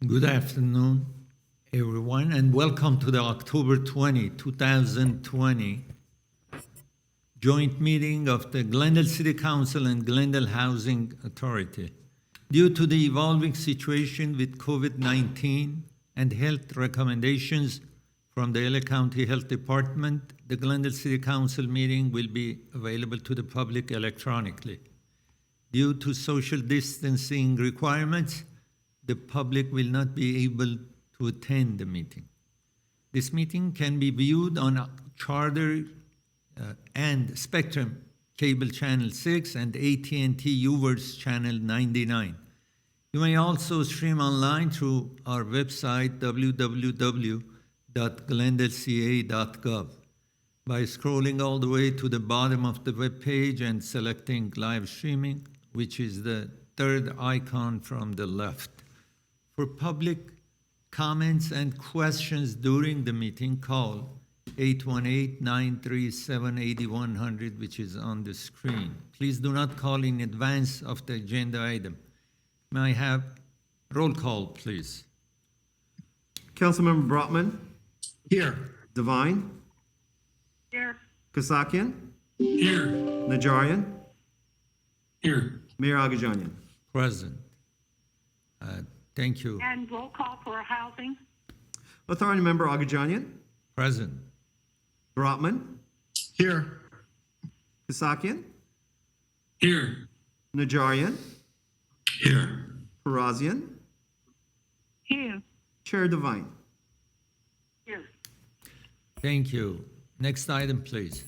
Good afternoon, everyone, and welcome to the October 20, 2020 joint meeting of the Glendale City Council and Glendale Housing Authority. Due to the evolving situation with COVID-19 and health recommendations from the LA County Health Department, the Glendale City Council meeting will be available to the public electronically. Due to social distancing requirements, the public will not be able to attend the meeting. This meeting can be viewed on Charter and Spectrum Cable Channel 6 and AT&T Uverse Channel 99. You may also stream online through our website, www.glendaleca.gov, by scrolling all the way to the bottom of the web page and selecting live streaming, which is the third icon from the left. For public comments and questions during the meeting, call 818-937-8100, which is on the screen. Please do not call in advance of the agenda item. May I have roll call, please? Councilmember Brotman. Here. Devine. Here. Kasakian. Here. Najarian. Here. Mayor Agajanian. Present. Thank you. And roll call for housing. Authority Member Agajanian. Present. Brotman. Here. Kasakian. Here. Najarian. Here. Parazian. Here. Chair Devine. Here. Thank you. Next item, please.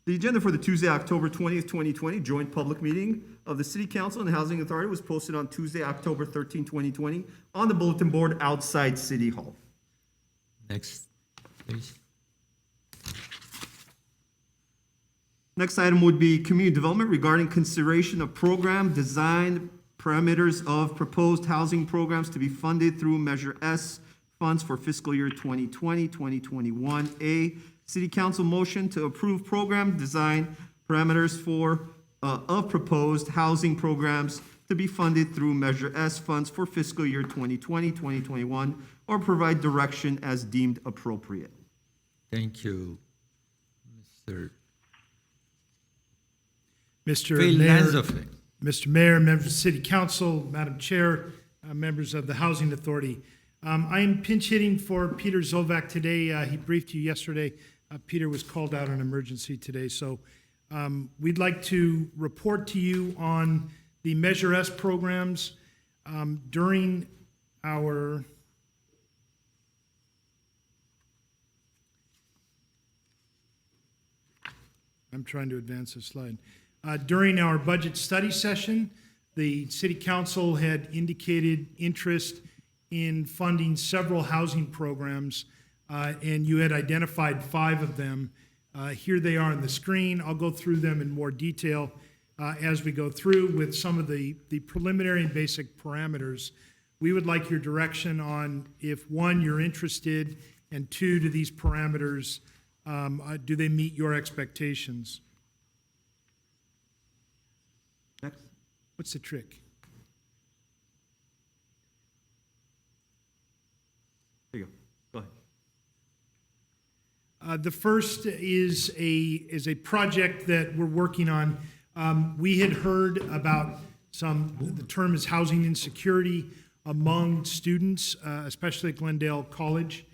The agenda for the Tuesday, October 20th, 2020 joint public meeting of the City Council and the Housing Authority was posted on Tuesday, October 13, 2020 on the bulletin board outside City Hall. Next, please. Next item would be community development regarding consideration of program design parameters of proposed housing programs to be funded through Measure S funds for fiscal year 2020-2021. A, City Council motion to approve program design parameters for of proposed housing programs to be funded through Measure S funds for fiscal year 2020-2021, or provide direction as deemed appropriate. Thank you, Mr. Mr. Phil Mayor, Lanzafin. Mr. Mayor, members of the City Council, Madam Chair, members of the Housing Authority. I am pinch hitting for Peter Zovak today. He briefed you yesterday. Peter was called out on emergency today. So we'd like to report to you on the Measure S programs during our I'm trying to advance this slide. During our budget study session, the City Council had indicated interest in funding several housing programs, and you had identified 5 of them. Here they are on the screen. I'll go through them in more detail as we go through with some of the preliminary and basic parameters. We would like your direction on if, 1, you're interested, and 2, do these parameters, do they meet your expectations? Next. What's the trick? There you go. Go ahead. The first is a project that we're working on. We had heard about the term is housing insecurity among students, especially at Glendale College.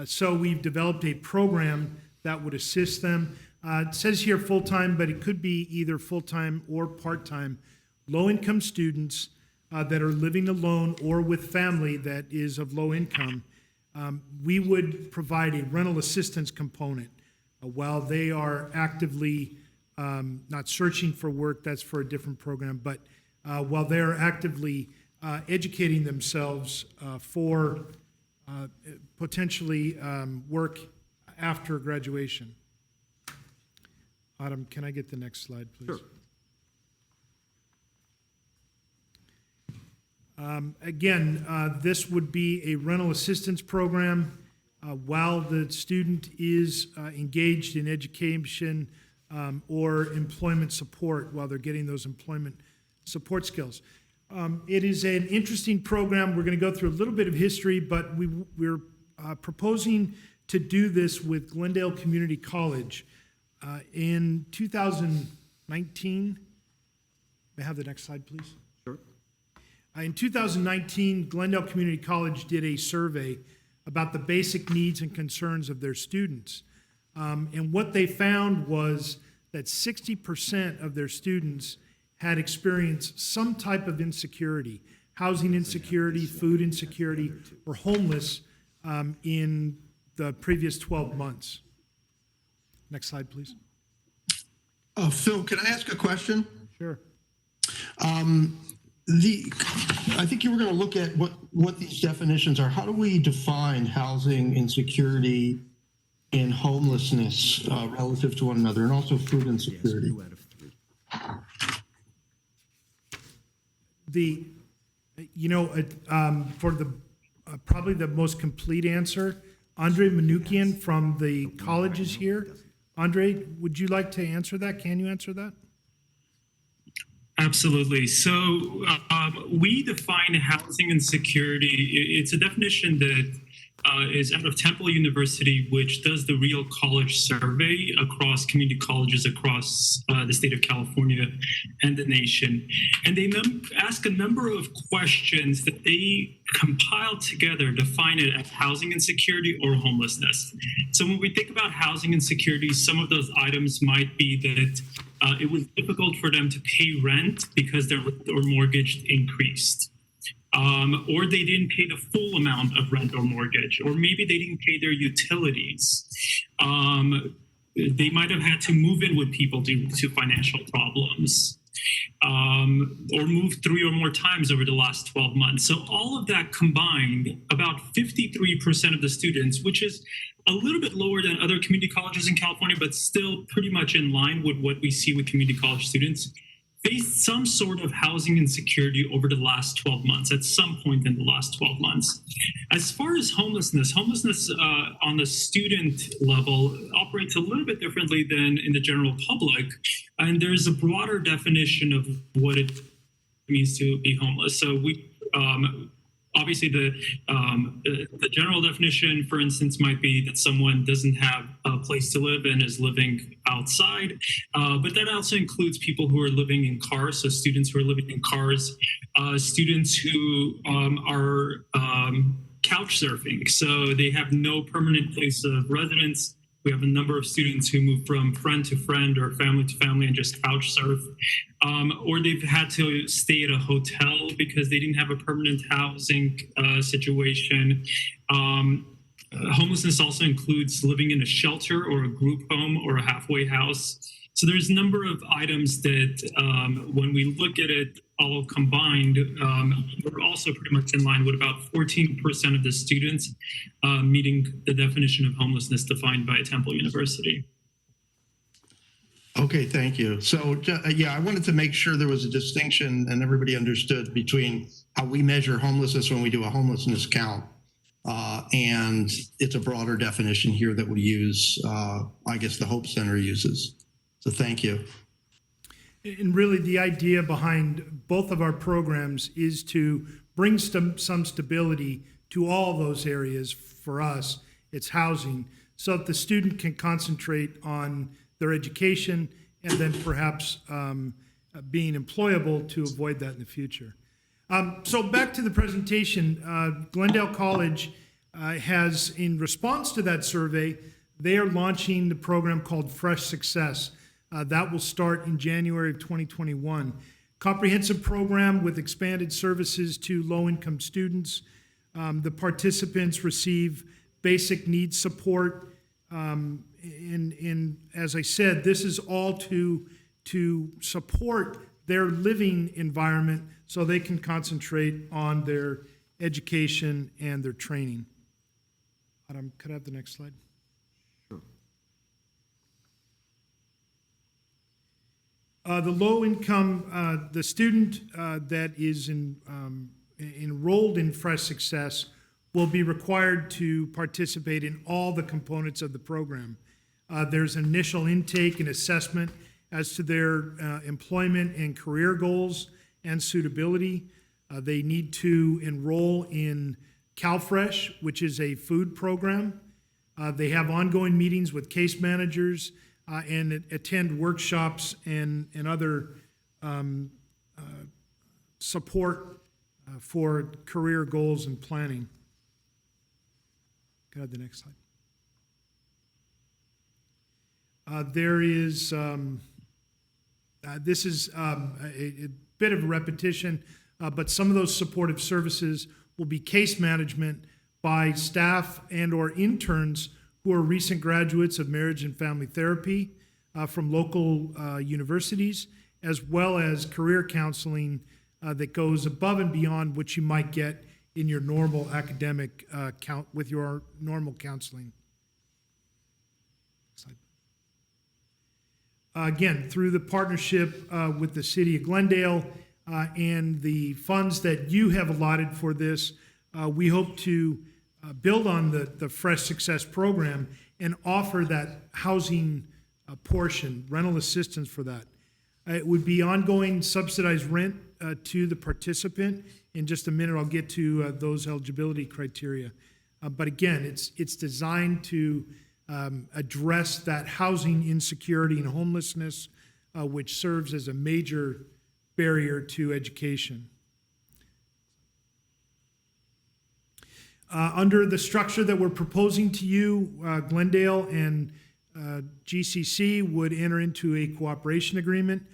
So we've developed a program that would assist them. It says here full-time, but it could be either full-time or part-time. Low-income students that are living alone or with family that is of low income, we would provide a rental assistance component while they are actively not searching for work, that's for a different program, but while they're actively educating themselves for potentially work after graduation. Autumn, can I get the next slide, please? Sure. Again, this would be a rental assistance program while the student is engaged in education or employment support while they're getting those employment support skills. It is an interesting program. We're going to go through a little bit of history, but we're proposing to do this with Glendale Community College. In 2019, may I have the next slide, please? Sure. In 2019, Glendale Community College did a survey about the basic needs and concerns of their students. And what they found was that 60% of their students had experienced some type of insecurity, housing insecurity, food insecurity, or homeless in the previous 12 months. Next slide, please. Phil, can I ask a question? Sure. I think you were going to look at what these definitions are. How do we define housing insecurity and homelessness relative to one another, and also food insecurity? For the probably the most complete answer, Andre Manukian from the college is here. Andre, would you like to answer that? Can you answer that? Absolutely. So we define housing insecurity. It's a definition that is out of Temple University, which does the Real College Survey across community colleges across the state of California and the nation. And they ask a number of questions that they compile together, define it as housing insecurity or homelessness. So when we think about housing insecurity, some of those items might be that it was difficult for them to pay rent because their mortgage increased. Or they didn't pay the full amount of rent or mortgage, or maybe they didn't pay their utilities. They might have had to move in with people due to financial problems, or moved 3 or more times over the last 12 months. So all of that combined, about 53% of the students, which is a little bit lower than other community colleges in California, but still pretty much in line with what we see with community college students, faced some sort of housing insecurity over the last 12 months, at some point in the last 12 months. As far as homelessness on the student level operates a little bit differently than in the general public. And there's a broader definition of what it means to be homeless. So we, obviously the general definition, for instance, might be that someone doesn't have a place to live and is living outside. But that also includes people who are living in cars, so students who are living in cars, students who are couch surfing, so they have no permanent place of residence. We have a number of students who move from friend to friend or family to family and just couch surf. Or they've had to stay at a hotel because they didn't have a permanent housing situation. Homelessness also includes living in a shelter or a group home or a halfway house. So there's a number of items that when we look at it all combined, we're also pretty much in line with about 14% of the students meeting the definition of homelessness defined by Temple University. Okay, thank you. So, I wanted to make sure there was a distinction and everybody understood between how we measure homelessness when we do a homelessness count. And it's a broader definition here that we use, I guess the Hope Center uses. So thank you. And really the idea behind both of our programs is to bring some stability to all those areas. For us, it's housing, so that the student can concentrate on their education and then perhaps being employable to avoid that in the future. So back to the presentation, Glendale College has, in response to that survey, they are launching the program called Fresh Success. That will start in January of 2021. Comprehensive program with expanded services to low-income students. The participants receive basic needs support. And as I said, this is all to support their living environment so they can concentrate on their education and their training. Adam, could I have the next slide? The low income, the student that is enrolled in Fresh Success will be required to participate in all the components of the program. There's an initial intake and assessment as to their employment and career goals and suitability. They need to enroll in CalFresh, which is a food program. They have ongoing meetings with case managers and attend workshops and other support for career goals and planning. Go ahead, the next slide. There is, this is a bit of a repetition, but some of those supportive services will be case management by staff and or interns who are recent graduates of marriage and family therapy from local universities, as well as career counseling that goes above and beyond what you might get in your normal academic with your normal counseling. Slide. Again, through the partnership with the City of Glendale and the funds that you have allotted for this, we hope to build on the Fresh Success program and offer that housing portion, rental assistance for that. It would be ongoing subsidized rent to the participant. In just a minute, I'll get to those eligibility criteria. But again, it's designed to address that housing insecurity and homelessness, which serves as a major barrier to education. Under the structure that we're proposing to you, Glendale and GCC would enter into a cooperation agreement.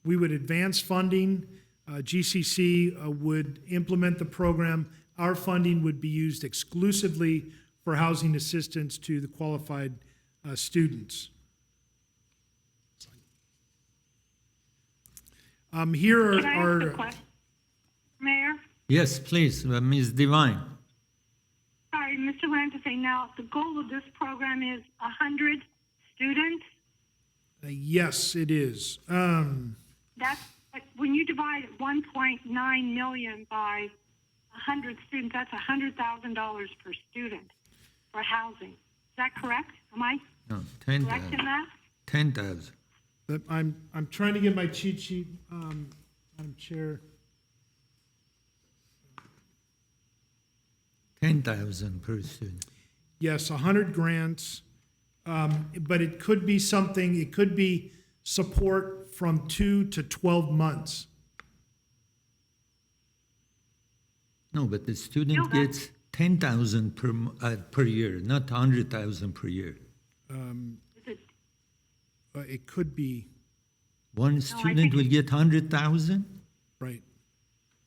We would advance funding. GCC would implement the program. Our funding would be used exclusively for housing assistance to the qualified students. Here Can I ask a are question, Mayor? Yes, please, Ms. Devine. Sorry, Mr. Lantisay, now, the goal of this program is 100 students? yes, it is. That's, when you divide 1.9 million by 100 students, that's $100,000 per student for housing. Is that correct? Am I No, correct in 10,000. that? 10,000. But I'm trying to get my cheat sheet, Madam Chair. 10,000 per student. Yes, 100 grants, but it could be something, it could be support from 2 to 12 months. No, but the student No, that- gets 10,000 per year, not 100,000 per year. Is it, It could be, One student will get 100,000? right?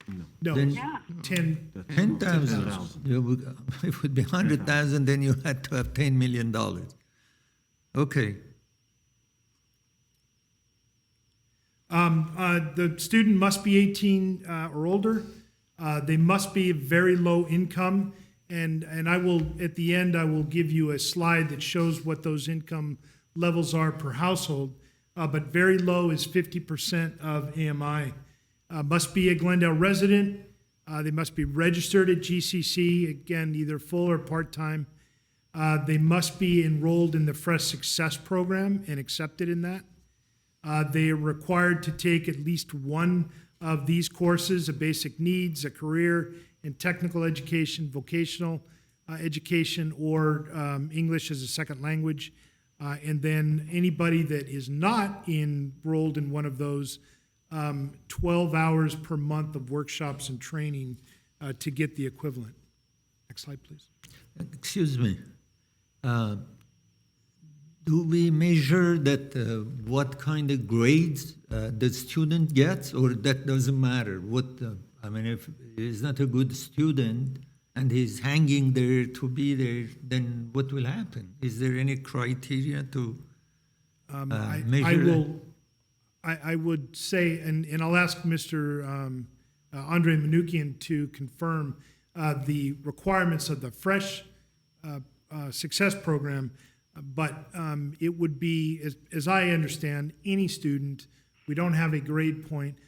No, Then yeah. 10, 10,000. It would be 100,000, then you had to have $10 million. Okay. the student must be 18 or older. They must be very low income. And I will, at the end, I will give you a slide that shows what those income levels are per household. But very low is 50% of AMI. Must be a Glendale resident. They must be registered at GCC, again, either full or part-time. They must be enrolled in the Fresh Success program and accepted in that. They are required to take at least one of these courses: a basic needs, a career and technical education, vocational education, or English as a second language. And then anybody that is not enrolled in one of those, 12 hours per month of workshops and training to get the equivalent. Next slide, please. Excuse me. Do we measure that what kind of grades the student gets, or that doesn't matter? I mean, if he's not a good student and he's hanging there to be there, then what will happen? Is there any criteria to measure that? I would say, and I'll ask Mr. Andre Manukian to confirm the requirements of the Fresh Success program, but it would be, as I understand, any student. We don't have a grade point,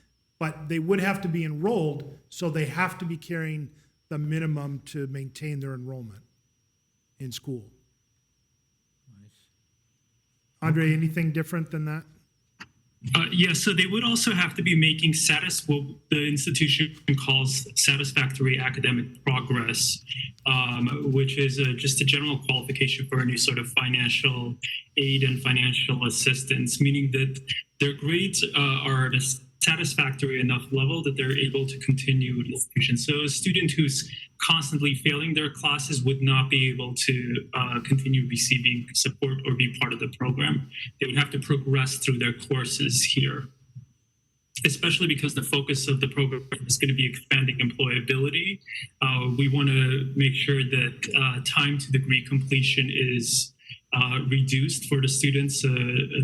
but they would have to be enrolled, so they have to be carrying the minimum to maintain their enrollment in school. Andre, anything different than that? So they would also have to be making what the institution calls satisfactory academic progress, which is just a general qualification for any sort of financial aid and financial assistance, meaning that their grades are at a satisfactory enough level that they're able to continue with the institution. So a student who's constantly failing their classes would not be able to continue receiving support or be part of the program. They would have to progress through their courses here, especially because the focus of the program is going to be expanding employability. We want to make sure that time to degree completion is reduced for the students.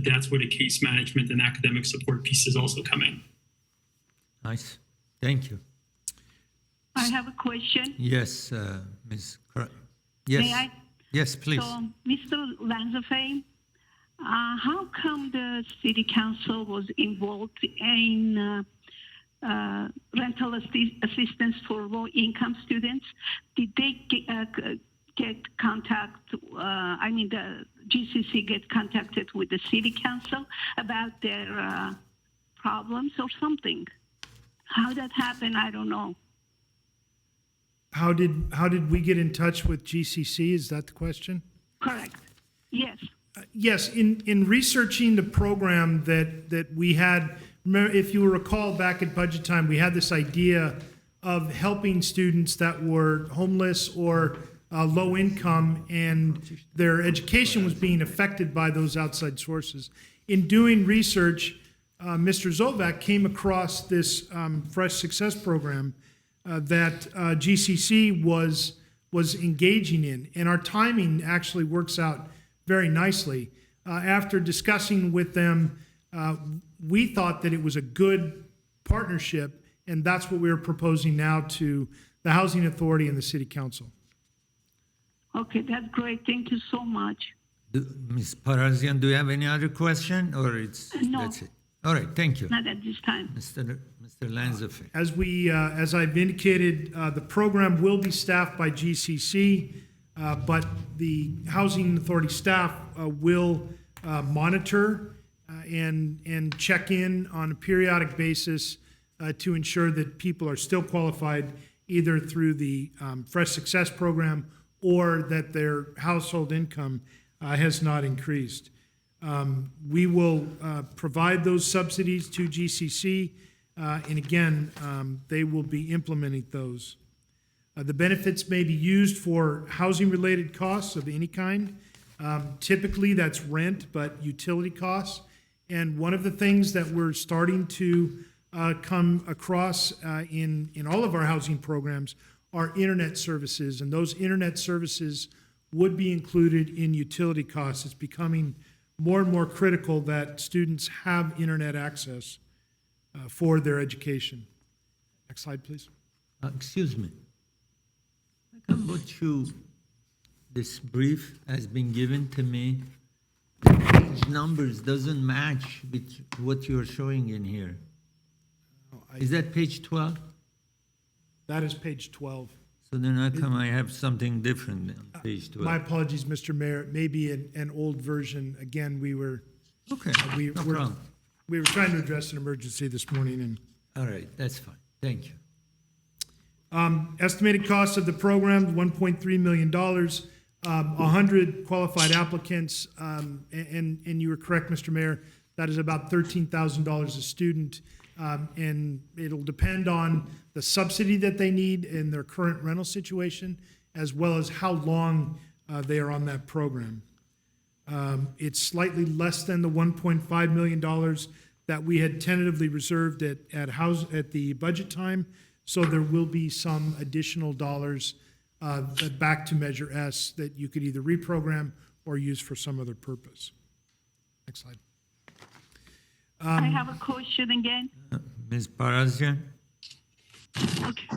That's where the case management and academic support pieces also come in. Nice. Thank you. I have a question. Yes, Ms. Yes. May I? Yes, please. So, Mr. Lanzafame, how come the city council was involved in rental assistance for low-income students? Did they get contact? The GCC get contacted with the city council about their problems or something? How that happened, I don't know. How did we get in touch with GCC? Is that the question? Correct. Yes. Yes, in researching the program that we had, if you recall back at budget time, we had this idea of helping students that were homeless or low income and their education was being affected by those outside sources. In doing research, Mr. Zovak came across this Fresh Success program that GCC was engaging in, and our timing actually works out very nicely. After discussing with them, we thought that it was a good partnership, and that's what we're proposing now to the Housing Authority and the City Council. Okay, that's great. Thank you so much. Ms. Parazian, do you have any other question, or No. that's it? All right, thank you. Not at this time. Mr. Lanzafame. As I've indicated, the program will be staffed by GCC, but the Housing Authority staff will monitor and check in on a periodic basis to ensure that people are still qualified either through the Fresh Success program or that their household income has not increased. We will provide those subsidies to GCC, and again, they will be implementing those. The benefits may be used for housing-related costs of any kind. Typically, that's rent, but utility costs. And one of the things that we're starting to come across in all of our housing programs are internet services, and those internet services would be included in utility costs. It's becoming more and more critical that students have internet access for their education. Next slide, please. Excuse me. I can go through this brief has been given to me. The page numbers doesn't match with what you're showing in here. Is that page 12? That is page 12. So then how come I have something different on page 12? My apologies, Mr. Mayor. It may be an old version. Again, we were Okay, we no were problem. we were trying to address an emergency this morning, and All right, that's fine. Thank you. estimated cost of the program, $1.3 million. 100 qualified applicants, and you were correct, Mr. Mayor. That is about $13,000 a student, and it'll depend on the subsidy that they need in their current rental situation, as well as how long they are on that program. It's slightly less than the $1.5 million that we had tentatively reserved at the budget time, so there will be some additional dollars back to Measure S that you could either reprogram or use for some other purpose. Next slide. I have a question again. Ms. Parazian? Okay.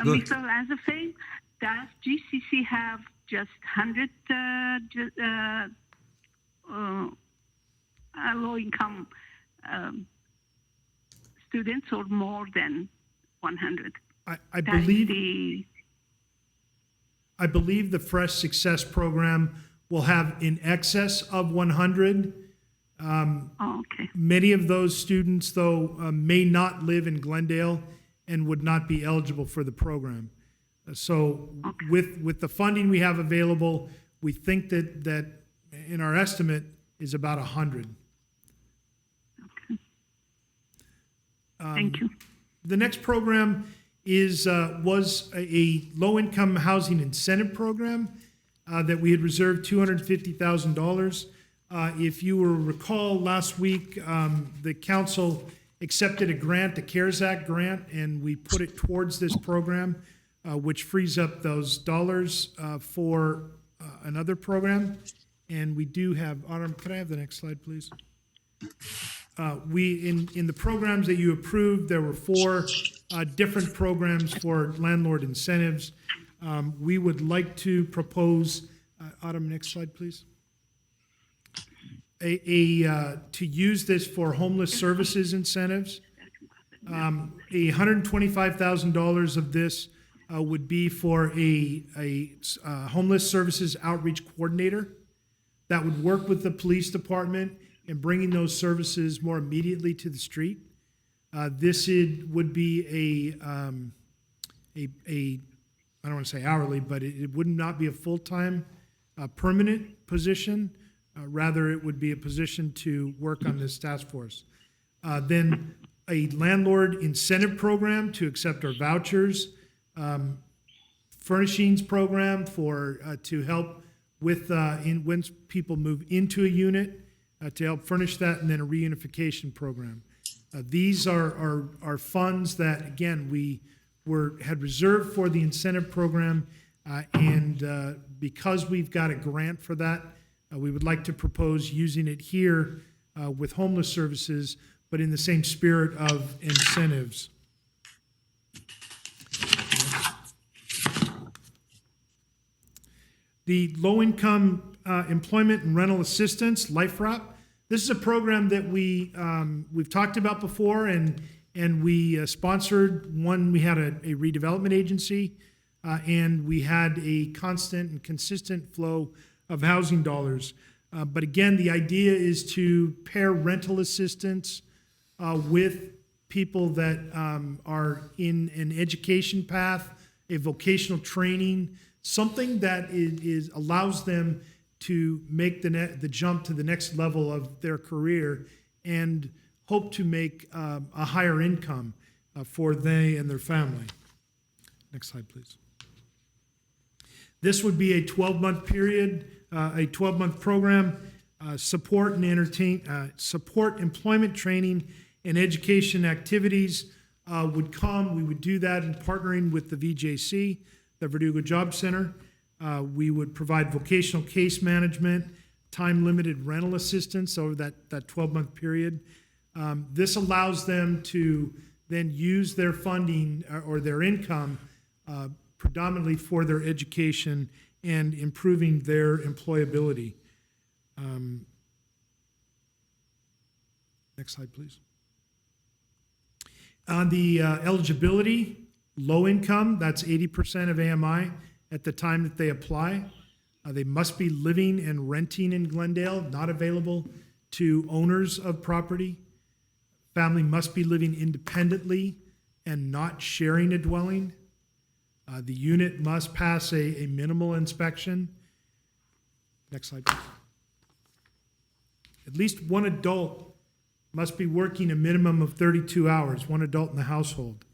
Good. Mr. Lanzafame, does GCC have just 100 low-income students or more than 100? I believe the Fresh Success program will have in excess of 100. Oh, okay. Many of those students, though, may not live in Glendale and would not be eligible for the program. So with the funding we have available, we think that in our estimate is about 100. Okay. Thank you. The next program was a low-income housing incentive program that we had reserved $250,000. If you will recall, last week, the council accepted a grant, the CARES Act grant, and we put it towards this program, which frees up those dollars for another program. And we do have, Autumn, could I have the next slide, please? In the programs that you approved, there were 4 different programs for landlord incentives. We would like to propose, Autumn, next slide, please. To use this for homeless services incentives. $125,000 of this would be for a homeless services outreach coordinator that would work with the police department in bringing those services more immediately to the street. This would be I don't want to say hourly, but it would not be a full-time permanent position. Rather, it would be a position to work on this task force. Then a landlord incentive program to accept our vouchers, furnishings program to help with when people move into a unit to help furnish that, and then a reunification program. These are funds that, again, we had reserved for the incentive program, and because we've got a grant for that, we would like to propose using it here with homeless services, but in the same spirit of incentives. The low-income employment and rental assistance, LifeWrap. This is a program that we've talked about before, and we sponsored one. We had a redevelopment agency, and we had a constant and consistent flow of housing dollars. But again, the idea is to pair rental assistance with people that are in an education path, a vocational training, something that allows them to make the jump to the next level of their career and hope to make a higher income for they and their family. Next slide, please. This would be a 12-month period, a 12-month program, support employment training and education activities would come. We would do that in partnering with the VJC, the Verdugo Job Center. We would provide vocational case management, time-limited rental assistance over that 12-month period. This allows them to then use their funding or their income predominantly for their education and improving their employability. Next slide, please. On the eligibility, low income, that's 80% of AMI at the time that they apply. They must be living and renting in Glendale, not available to owners of property. Family must be living independently and not sharing a dwelling. The unit must pass a minimal inspection. Next slide, please. At least one adult must be working a minimum of 32 hours, one adult in the household.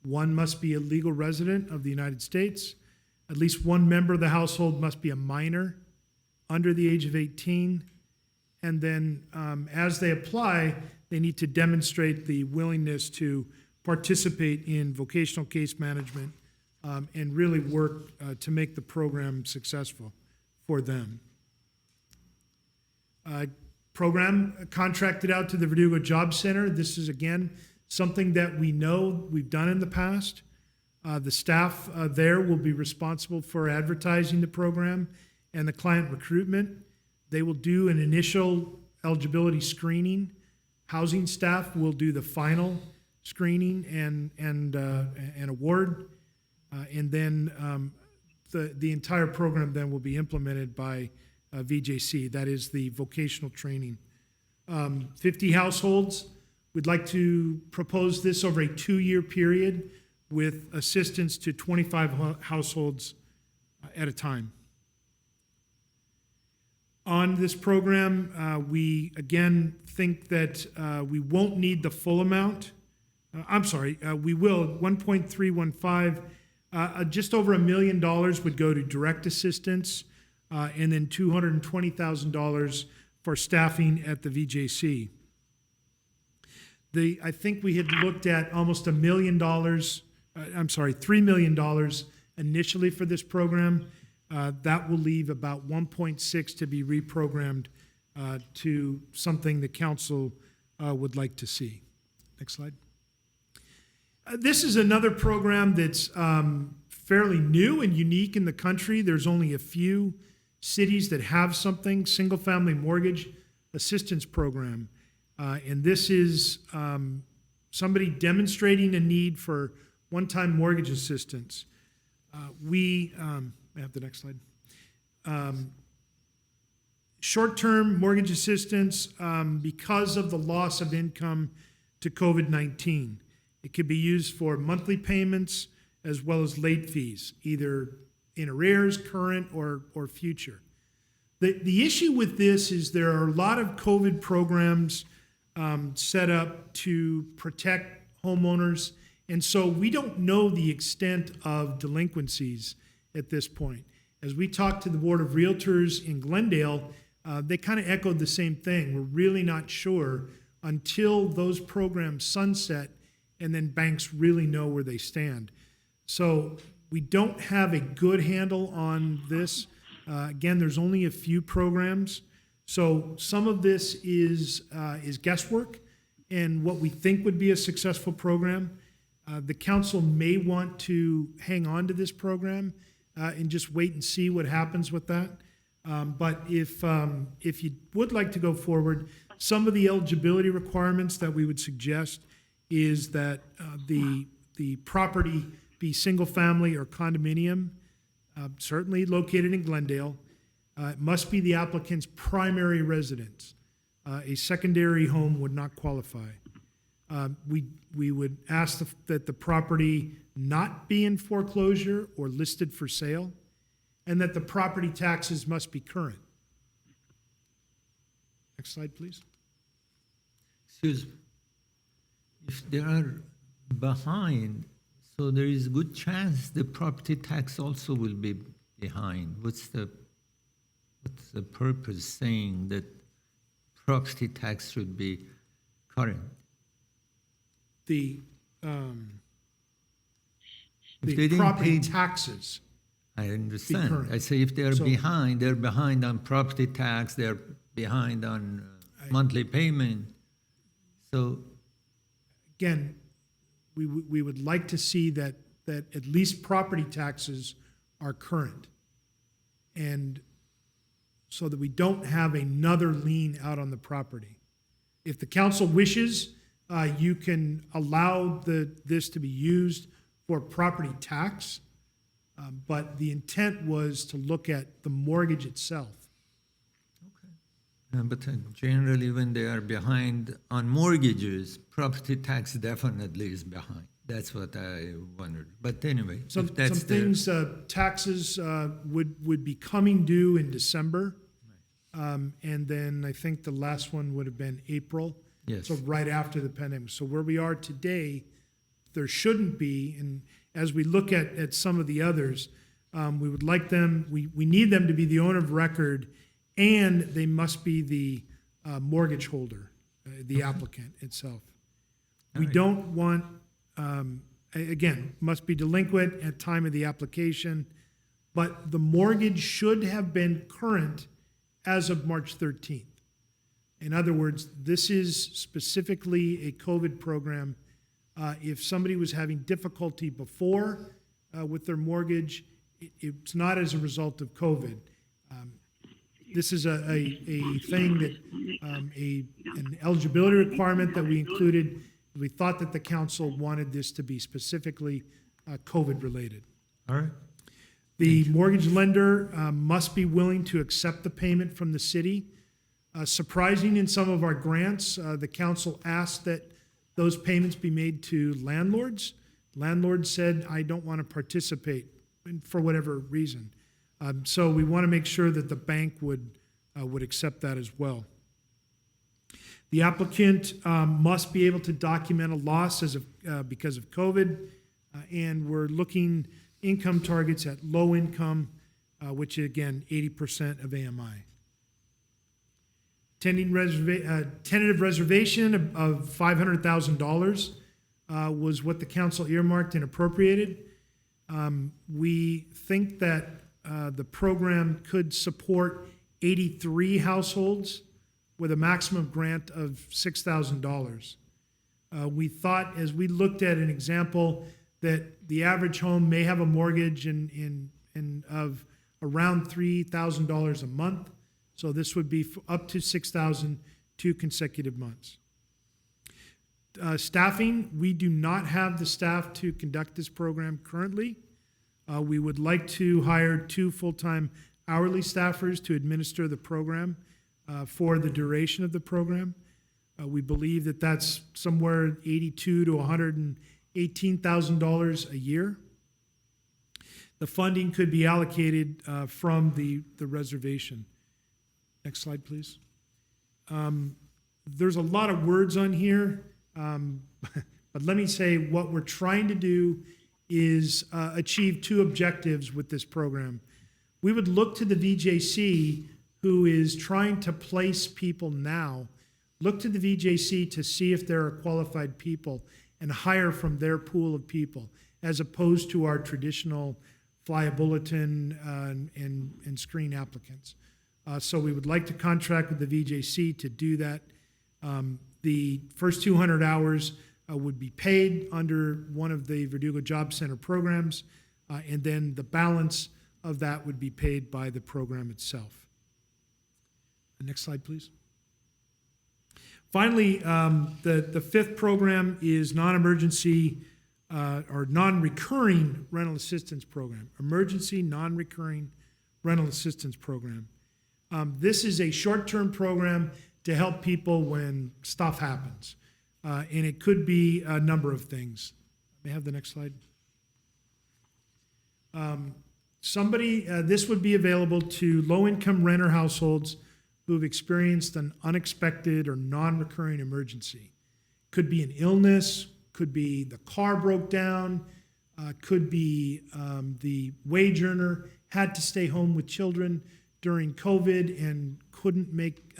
One must be a legal resident of the United States. At least one member of the household must be a minor under the age of 18. And then as they apply, they need to demonstrate the willingness to participate in vocational case management and really work to make the program successful for them. Program contracted out to the Verdugo Job Center. This is, again, something that we know we've done in the past. The staff there will be responsible for advertising the program and the client recruitment. They will do an initial eligibility screening. Housing staff will do the final screening and award. And then the entire program then will be implemented by VJC, that is the vocational training. 50 households. We'd like to propose this over a 2-year period with assistance to 25 households at a time. On this program, we again think that we won't need the full amount. We will, 1.315, just over $1 million would go to direct assistance, and then $220,000 for staffing at the VJC. I think we had looked at almost $3 million initially for this program. That will leave about 1.6 to be reprogrammed to something the council would like to see. Next slide. This is another program that's fairly new and unique in the country. There's only a few cities that have something, single-family mortgage assistance program. And this is somebody demonstrating a need for one-time mortgage assistance. May I have the next slide? Short-term mortgage assistance because of the loss of income to COVID-19. It could be used for monthly payments as well as late fees, either in arrears, current, or future. The issue with this is there are a lot of COVID programs set up to protect homeowners, and so we don't know the extent of delinquencies at this point. As we talked to the Board of Realtors in Glendale, they kind of echoed the same thing. We're really not sure until those programs sunset and then banks really know where they stand. So we don't have a good handle on this. Again, there's only a few programs. So some of this is guesswork and what we think would be a successful program. The council may want to hang on to this program and just wait and see what happens with that. But if you would like to go forward, some of the eligibility requirements that we would suggest is that the property be single family or condominium, certainly located in Glendale. It must be the applicant's primary residence. A secondary home would not qualify. We would ask that the property not be in foreclosure or listed for sale, and that the property taxes must be current. Next slide, please. Excuse me. If they are behind, so there is good chance the property tax also will be behind. What's the purpose saying that property tax should be current? The If they didn't property pay- taxes. I understand. current. I say if they're So- behind, they're behind on property tax, they're behind on monthly payment. So Again, we would like to see that at least property taxes are current. And so that we don't have another lien out on the property. If the council wishes, you can allow this to be used for property tax, but the intent was to look at the mortgage itself. But generally, when they are behind on mortgages, property tax definitely is behind. That's what I wondered. But anyway, Some if that's the, things, taxes would be coming due in December. And then I think the last one would have been April. Yes. So right after the pandemic. So where we are today, there shouldn't be. And as we look at some of the others, we would like them, we need them to be the owner of record, and they must be the mortgage holder, the applicant itself. We don't want, again, must be delinquent at time of the application, but the mortgage should have been current as of March 13th. In other words, this is specifically a COVID program. If somebody was having difficulty before with their mortgage, it's not as a result of COVID. This is a thing that, an eligibility requirement that we included. We thought that the council wanted this to be specifically COVID-related. all right, The mortgage lender must be willing to accept the payment from the city. Surprising in some of our grants, the council asked that those payments be made to landlords. Landlords said, I don't want to participate for whatever reason. So we want to make sure that the bank would accept that as well. The applicant must be able to document a loss because of COVID, and we're looking income targets at low income, which again, 80% of AMI. Tentative reservation of $500,000 was what the council earmarked and appropriated. We think that the program could support 83 households with a maximum grant of $6,000. We thought, as we looked at an example, that the average home may have a mortgage of around $3,000 a month. So this would be up to $6,000 2 consecutive months. Staffing, we do not have the staff to conduct this program currently. We would like to hire 2 full-time hourly staffers to administer the program for the duration of the program. We believe that that's somewhere $82,000 to $118,000 a year. The funding could be allocated from the reservation. Next slide, please. There's a lot of words on here, but let me say what we're trying to do is achieve 2 objectives with this program. We would look to the VJC, who is trying to place people now, look to the VJC to see if there are qualified people and hire from their pool of people, as opposed to our traditional fly a bulletin and screen applicants. So we would like to contract with the VJC to do that. The first 200 hours would be paid under one of the Verdugo Job Center programs, and then the balance of that would be paid by the program itself. Next slide, please. Finally, the 5th program is non-emergency or non-recurring rental assistance program, emergency non-recurring rental assistance program. This is a short-term program to help people when stuff happens. And it could be a number of things. May I have the next slide? This would be available to low-income renter households who've experienced an unexpected or non-recurring emergency. Could be an illness, could be the car broke down, could be the wage earner had to stay home with children during COVID and couldn't make,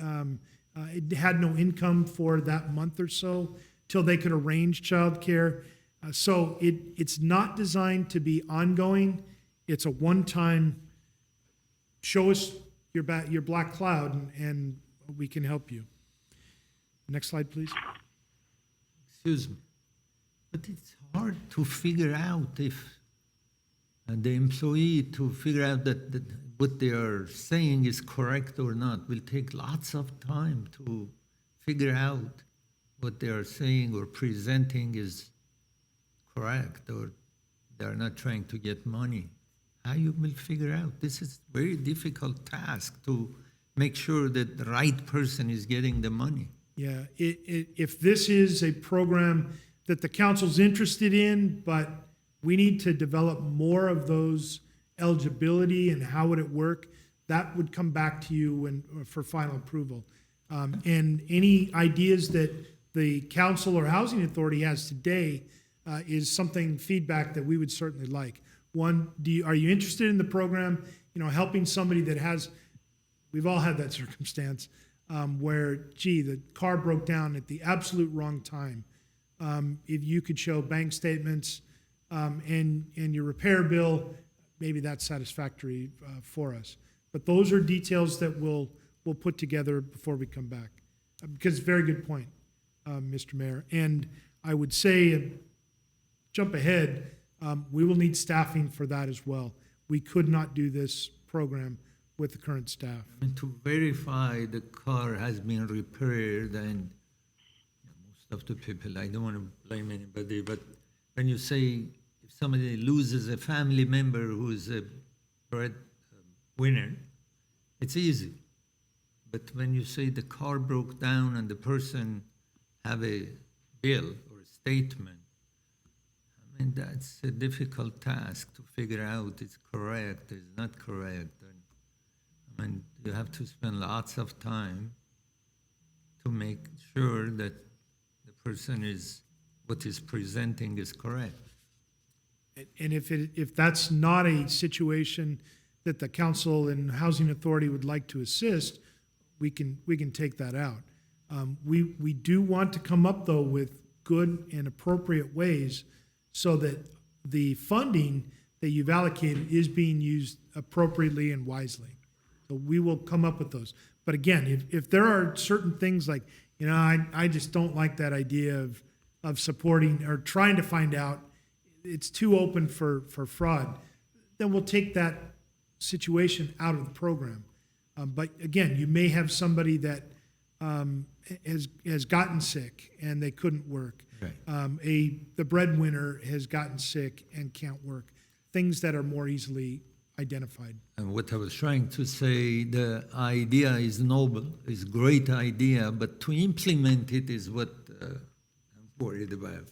it had no income for that month or so till they could arrange childcare. So it's not designed to be ongoing. It's a one-time, show us your black cloud and we can help you. Next slide, please. Excuse me, but it's hard to figure out if the employee to figure out that what they are saying is correct or not. Will take lots of time to figure out what they are saying or presenting is correct, or they are not trying to get money. How you will figure out? This is a very difficult task to make sure that the right person is getting the money. Yeah, if this is a program that the council's interested in, but we need to develop more of those eligibility and how would it work, that would come back to you for final approval. And any ideas that the council or housing authority has today is something, feedback that we would certainly like. One, are you interested in the program? You know, helping somebody that has, we've all had that circumstance where, gee, the car broke down at the absolute wrong time. If you could show bank statements and your repair bill, maybe that's satisfactory for us. But those are details that we'll put together before we come back. Because very good point, Mr. Mayor. And I would say, jump ahead, we will need staffing for that as well. We could not do this program with the current staff. And to verify the car has been repaired, and most of the people, I don't want to blame anybody, but when you say if somebody loses a family member who's a breadwinner, it's easy. But when you say the car broke down and the person have a bill or a statement, I mean, that's a difficult task to figure out it's correct, it's not correct. And, I mean, you have to spend lots of time to make sure that the person is, what is presenting is correct. And if that's not a situation that the council and housing authority would like to assist, we can take that out. We do want to come up though with good and appropriate ways so that the funding that you've allocated is being used appropriately and wisely. So we will come up with those. But again, if there are certain things like, you know, I just don't like that idea of supporting or trying to find out, it's too open for fraud, then we'll take that situation out of the program. But again, you may have somebody that has gotten sick and they couldn't work. Right. The breadwinner has gotten sick and can't work. Things that are more easily identified. And what I was trying to say, the idea is noble, is a great idea, but to implement it is what I'm worried about.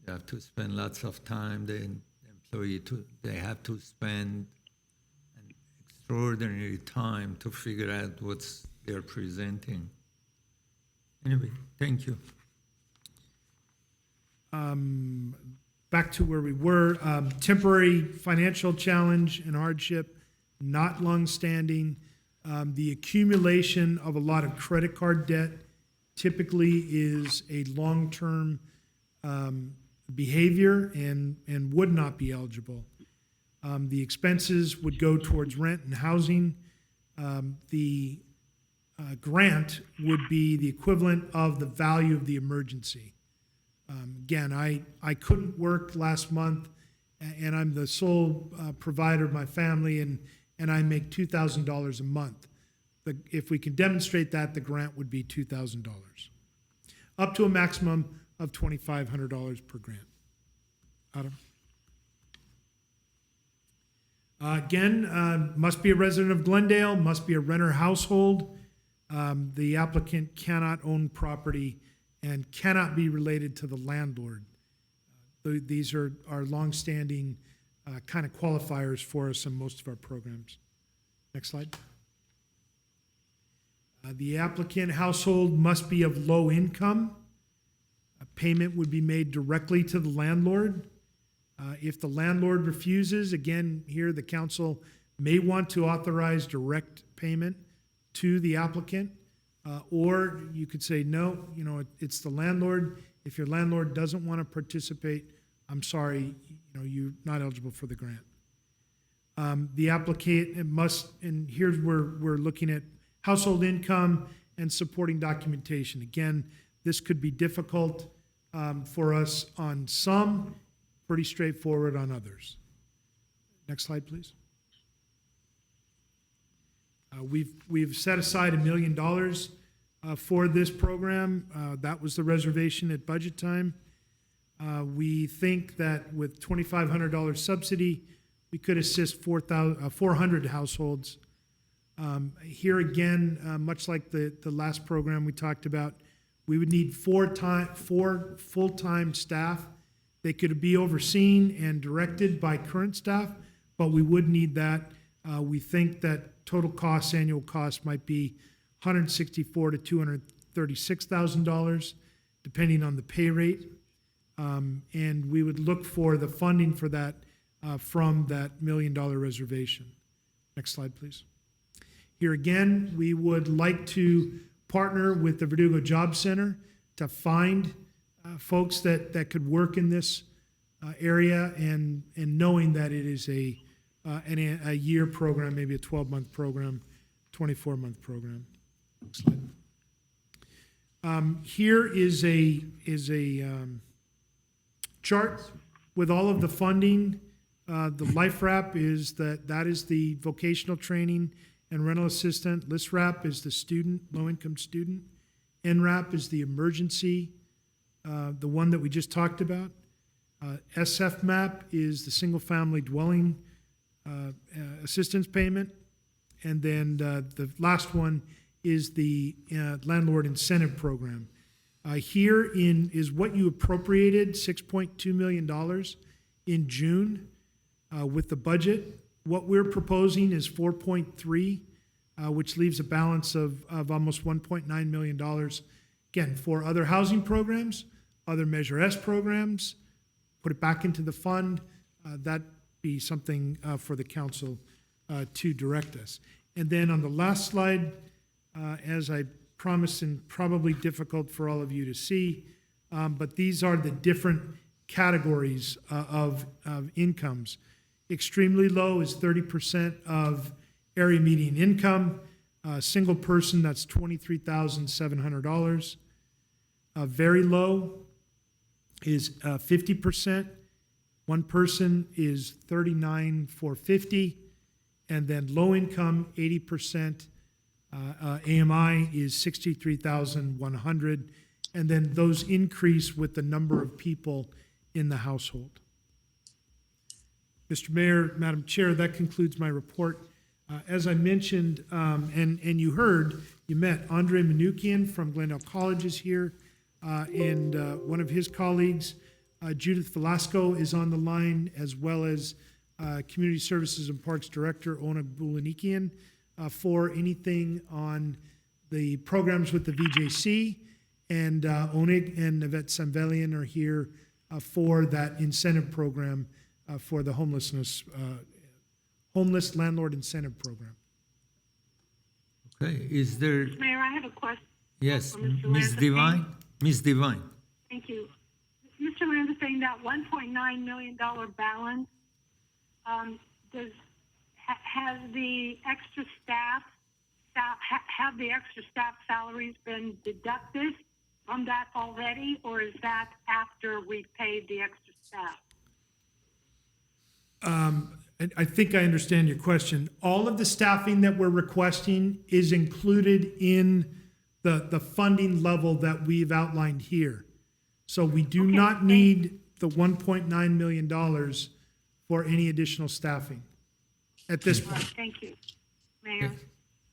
You have to spend lots of time, the employee, they have to spend an extraordinary time to figure out what they're presenting. Anyway, thank you. Back to where we were, temporary financial challenge and hardship, not longstanding. The accumulation of a lot of credit card debt typically is a long-term behavior and would not be eligible. The expenses would go towards rent and housing. The grant would be the equivalent of the value of the emergency. Again, I couldn't work last month, and I'm the sole provider of my family, and I make $2,000 a month. If we can demonstrate that, the grant would be $2,000, up to a maximum of $2,500 per grant. Adam? Again, must be a resident of Glendale, must be a renter household. The applicant cannot own property and cannot be related to the landlord. These are longstanding kind of qualifiers for us in most of our programs. Next slide. The applicant household must be of low income. A payment would be made directly to the landlord. If the landlord refuses, again, here the council may want to authorize direct payment to the applicant. Or you could say, no, you know, it's the landlord. If your landlord doesn't want to participate, I'm sorry, you know, you're not eligible for the grant. The applicant must, and here's where we're looking at household income and supporting documentation. Again, this could be difficult for us on some, pretty straightforward on others. Next slide, please. We've set aside $1 million for this program. That was the reservation at budget time. We think that with $2,500 subsidy, we could assist 400 households. Here again, much like the last program we talked about, we would need four full-time staff. They could be overseen and directed by current staff, but we would need that. We think that total cost, annual cost might be $164,000 to $236,000, depending on the pay rate. And we would look for the funding for that from that $1 million reservation. Next slide, please. Here again, we would like to partner with the Verdugo Job Center to find folks that could work in this area, and knowing that it is a year program, maybe a 12-month program, 24-month program. Next slide. Here is a chart with all of the funding. The LifeWrap is that is the vocational training and rental assistant. ListWrap is the student, low-income student. NWrap is the emergency, the one that we just talked about. SFMAP is the single-family dwelling assistance payment. And then the last one is the landlord incentive program. Here is what you appropriated, $6.2 million in June with the budget. What we're proposing is 4.3, which leaves a balance of almost $1.9 million. Again, for other housing programs, other Measure S programs, put it back into the fund. That'd be something for the council to direct us. And then on the last slide, as I promised, and probably difficult for all of you to see, but these are the different categories of incomes. Extremely low is 30% of area median income. Single person, that's $23,700. Very low is 50%. One person is $39,450. And then low income, 80%. AMI is 63,100, and then those increase with the number of people in the household. Mr. Mayor, Madam Chair, that concludes my report. As I mentioned, and you heard, you met Andre Manukian from Glendale College is here, and one of his colleagues, Judith Velasco, is on the line, as well as Community Services and Parks Director Ona Bulanikian, for anything on the programs with the VJC, and Onig and Yvette Samvelian are here for that incentive program for the homeless landlord incentive program. Okay, is there, Mayor, I have a question. yes, for Mr. Ms. Lansing. Devine? Ms. Devine? Thank you. Mr. Lansing, that $1.9 million balance, has the extra staff, have the extra staff salaries been deducted from that already, or is that after we've paid the extra staff? I think I understand your question. All of the staffing that we're requesting is included in the funding level that we've outlined here. So we do not need the $1.9 million for any additional staffing at this point. Thank you, Mayor.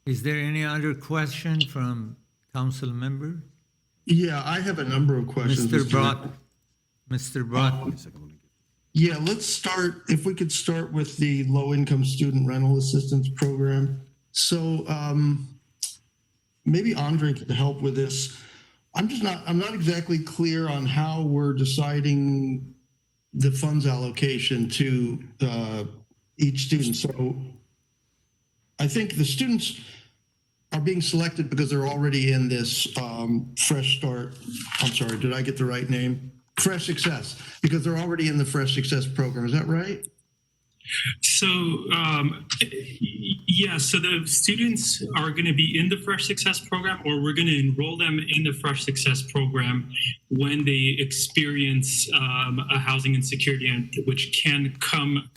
Is there any other question from council member? Yeah, I have a number of questions. Mr. Mr. Brock? Mr. Brock? Yeah, let's start, if we could start with the low-income student rental assistance program. So maybe Andre could help with this. I'm not exactly clear on how we're deciding the funds allocation to each student. So I think the students are being selected because they're already in this Fresh Start. I'm sorry, did I get the right name? Fresh Success, because they're already in the Fresh Success program. Is that right? So, yeah, so the students are going to be in the Fresh Success program, or we're going to enroll them in the Fresh Success program when they experience a housing insecurity, which can come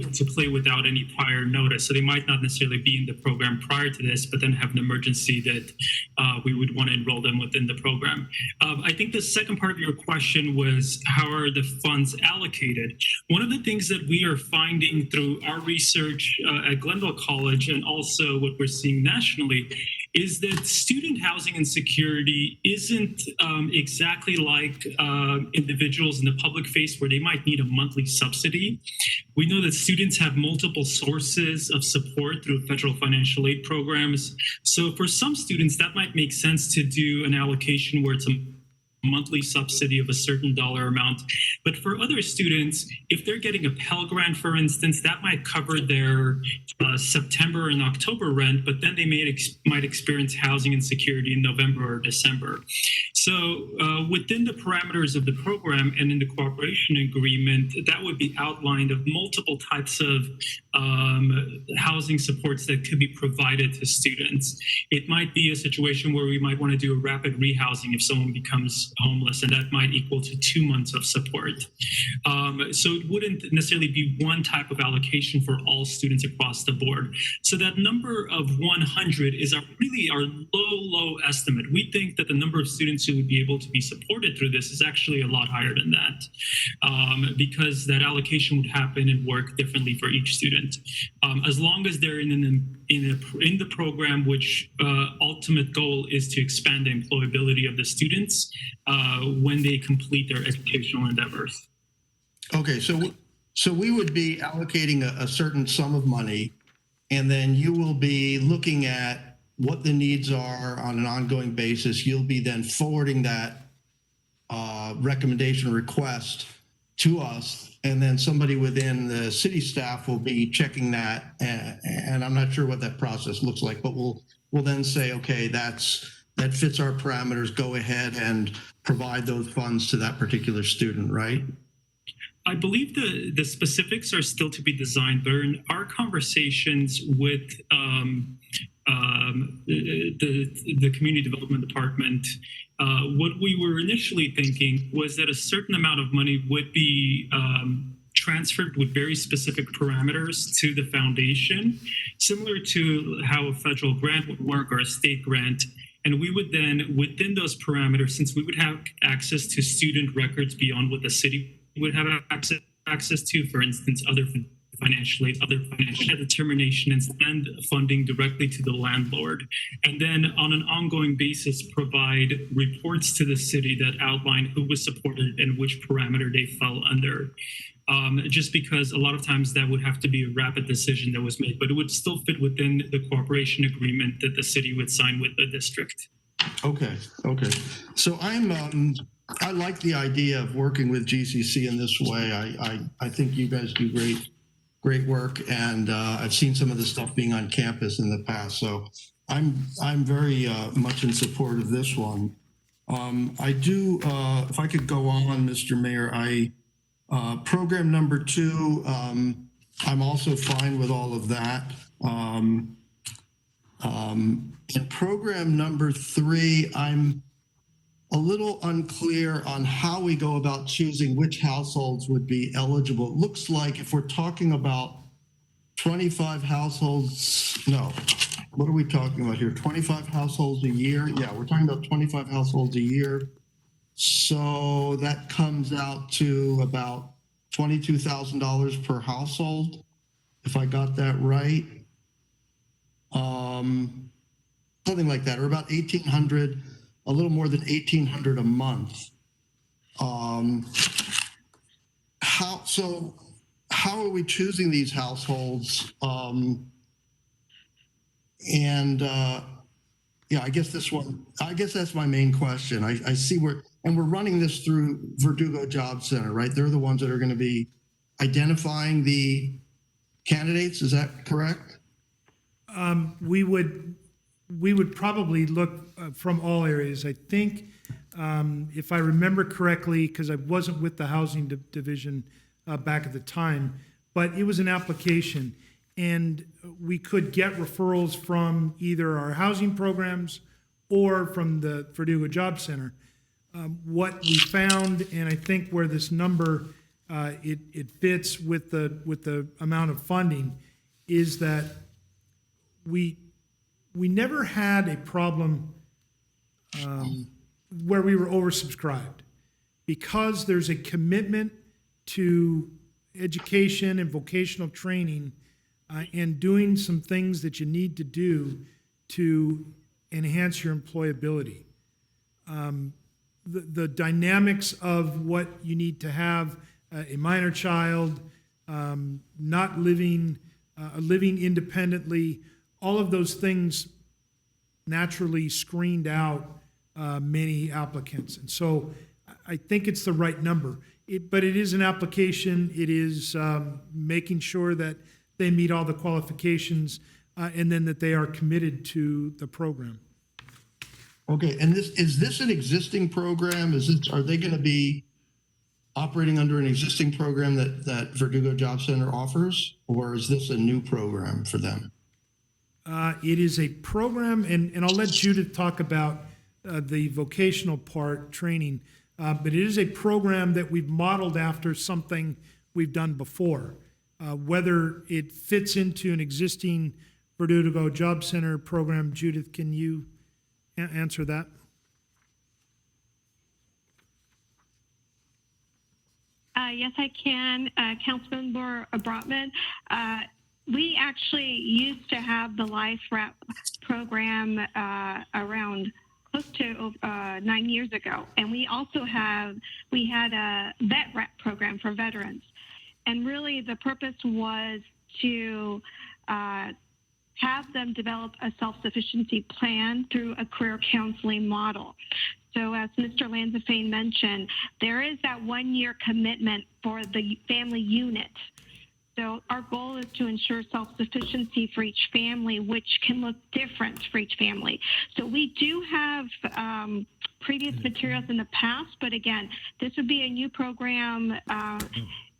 into play without any prior notice. So they might not necessarily be in the program prior to this, but then have an emergency that we would want to enroll them within the program. I think the second part of your question was, how are the funds allocated? One of the things that we are finding through our research at Glendale College, and also what we're seeing nationally, is that student housing insecurity isn't exactly like individuals in the public face where they might need a monthly subsidy. We know that students have multiple sources of support through federal financial aid programs. So for some students, that might make sense to do an allocation where it's a monthly subsidy of a certain dollar amount. But for other students, if they're getting a Pell Grant, for instance, that might cover their September and October rent, but then they might experience housing insecurity in November or December. So within the parameters of the program and in the cooperation agreement, that would be outlined of multiple types of housing supports that could be provided to students. It might be a situation where we might want to do a rapid rehousing if someone becomes homeless, and that might equal to 2 months of support. So it wouldn't necessarily be one type of allocation for all students across the board. So that number of 100 is really our low estimate. We think that the number of students who would be able to be supported through this is actually a lot higher than that, because that allocation would happen and work differently for each student. As long as they're in the program, which ultimate goal is to expand the employability of the students when they complete their educational endeavors. Okay, so we would be allocating a certain sum of money, and then you will be looking at what the needs are on an ongoing basis. You'll be then forwarding that recommendation request to us, and then somebody within the city staff will be checking that. And I'm not sure what that process looks like, but we'll then say, okay, that fits our parameters. Go ahead and provide those funds to that particular student, right? I believe the specifics are still to be designed, but in our conversations with the community development department, what we were initially thinking was that a certain amount of money would be transferred with very specific parameters to the foundation, similar to how a federal grant would work or a state grant. And we would then, within those parameters, since we would have access to student records beyond what the city would have access to, for instance, other financial determination, and send funding directly to the landlord. And then on an ongoing basis, provide reports to the city that outline who was supported and which parameter they fell under. Just because a lot of times that would have to be a rapid decision that was made, but it would still fit within the cooperation agreement that the city would sign with the district. Okay. So I like the idea of working with GCC in this way. I think you guys do great work, and I've seen some of the stuff being on campus in the past. So I'm very much in support of this one. I do, if I could go on, Mr. Mayor, program number 2, I'm also fine with all of that. And program number 3, I'm a little unclear on how we go about choosing which households would be eligible. It looks like if we're talking about 25 households, no, what are we talking about here? 25 households a year? Yeah, we're talking about 25 households a year. So that comes out to about $22,000 per household, if I got that right. Something like that, or about $1,800, a little more than $1,800 a month. How are we choosing these households? Yeah, I guess that's my main question. I see we're running this through Verdugo Job Center, right? They're the ones that are going to be identifying the candidates. Is that correct? We would probably look from all areas. I think, if I remember correctly, because I wasn't with the housing division back at the time, but it was an application, and we could get referrals from either our housing programs or from the Verdugo Job Center. What we found, and I think where this number it fits with the amount of funding, is that we never had a problem where we were oversubscribed, because there's a commitment to education and vocational training and doing some things that you need to do to enhance your employability. The dynamics of what you need to have, a minor child, not living independently, all of those things naturally screened out many applicants. And so I think it's the right number. But it is an application. It is making sure that they meet all the qualifications and then that they are committed to the program. Okay, and is this an existing program? Are they going to be operating under an existing program that Verdugo Job Center offers, or is this a new program for them? It is a program, and I'll let Judith talk about the vocational part training, but it is a program that we've modeled after something we've done before. Whether it fits into an existing Verdugo Job Center program, Judith, can you answer that? Yes, I can. Councilmember Brotman, we actually used to have the Life Rep program around close to 9 years ago, and we had a Vet Rep program for veterans, and really the purpose was to have them develop a self-sufficiency plan through a career counseling model. So as Mr. Lanzafane mentioned, there is that 1 year commitment for the family unit. So our goal is to ensure self-sufficiency for each family, which can look different for each family. So we do have previous materials in the past, but again, this would be a new program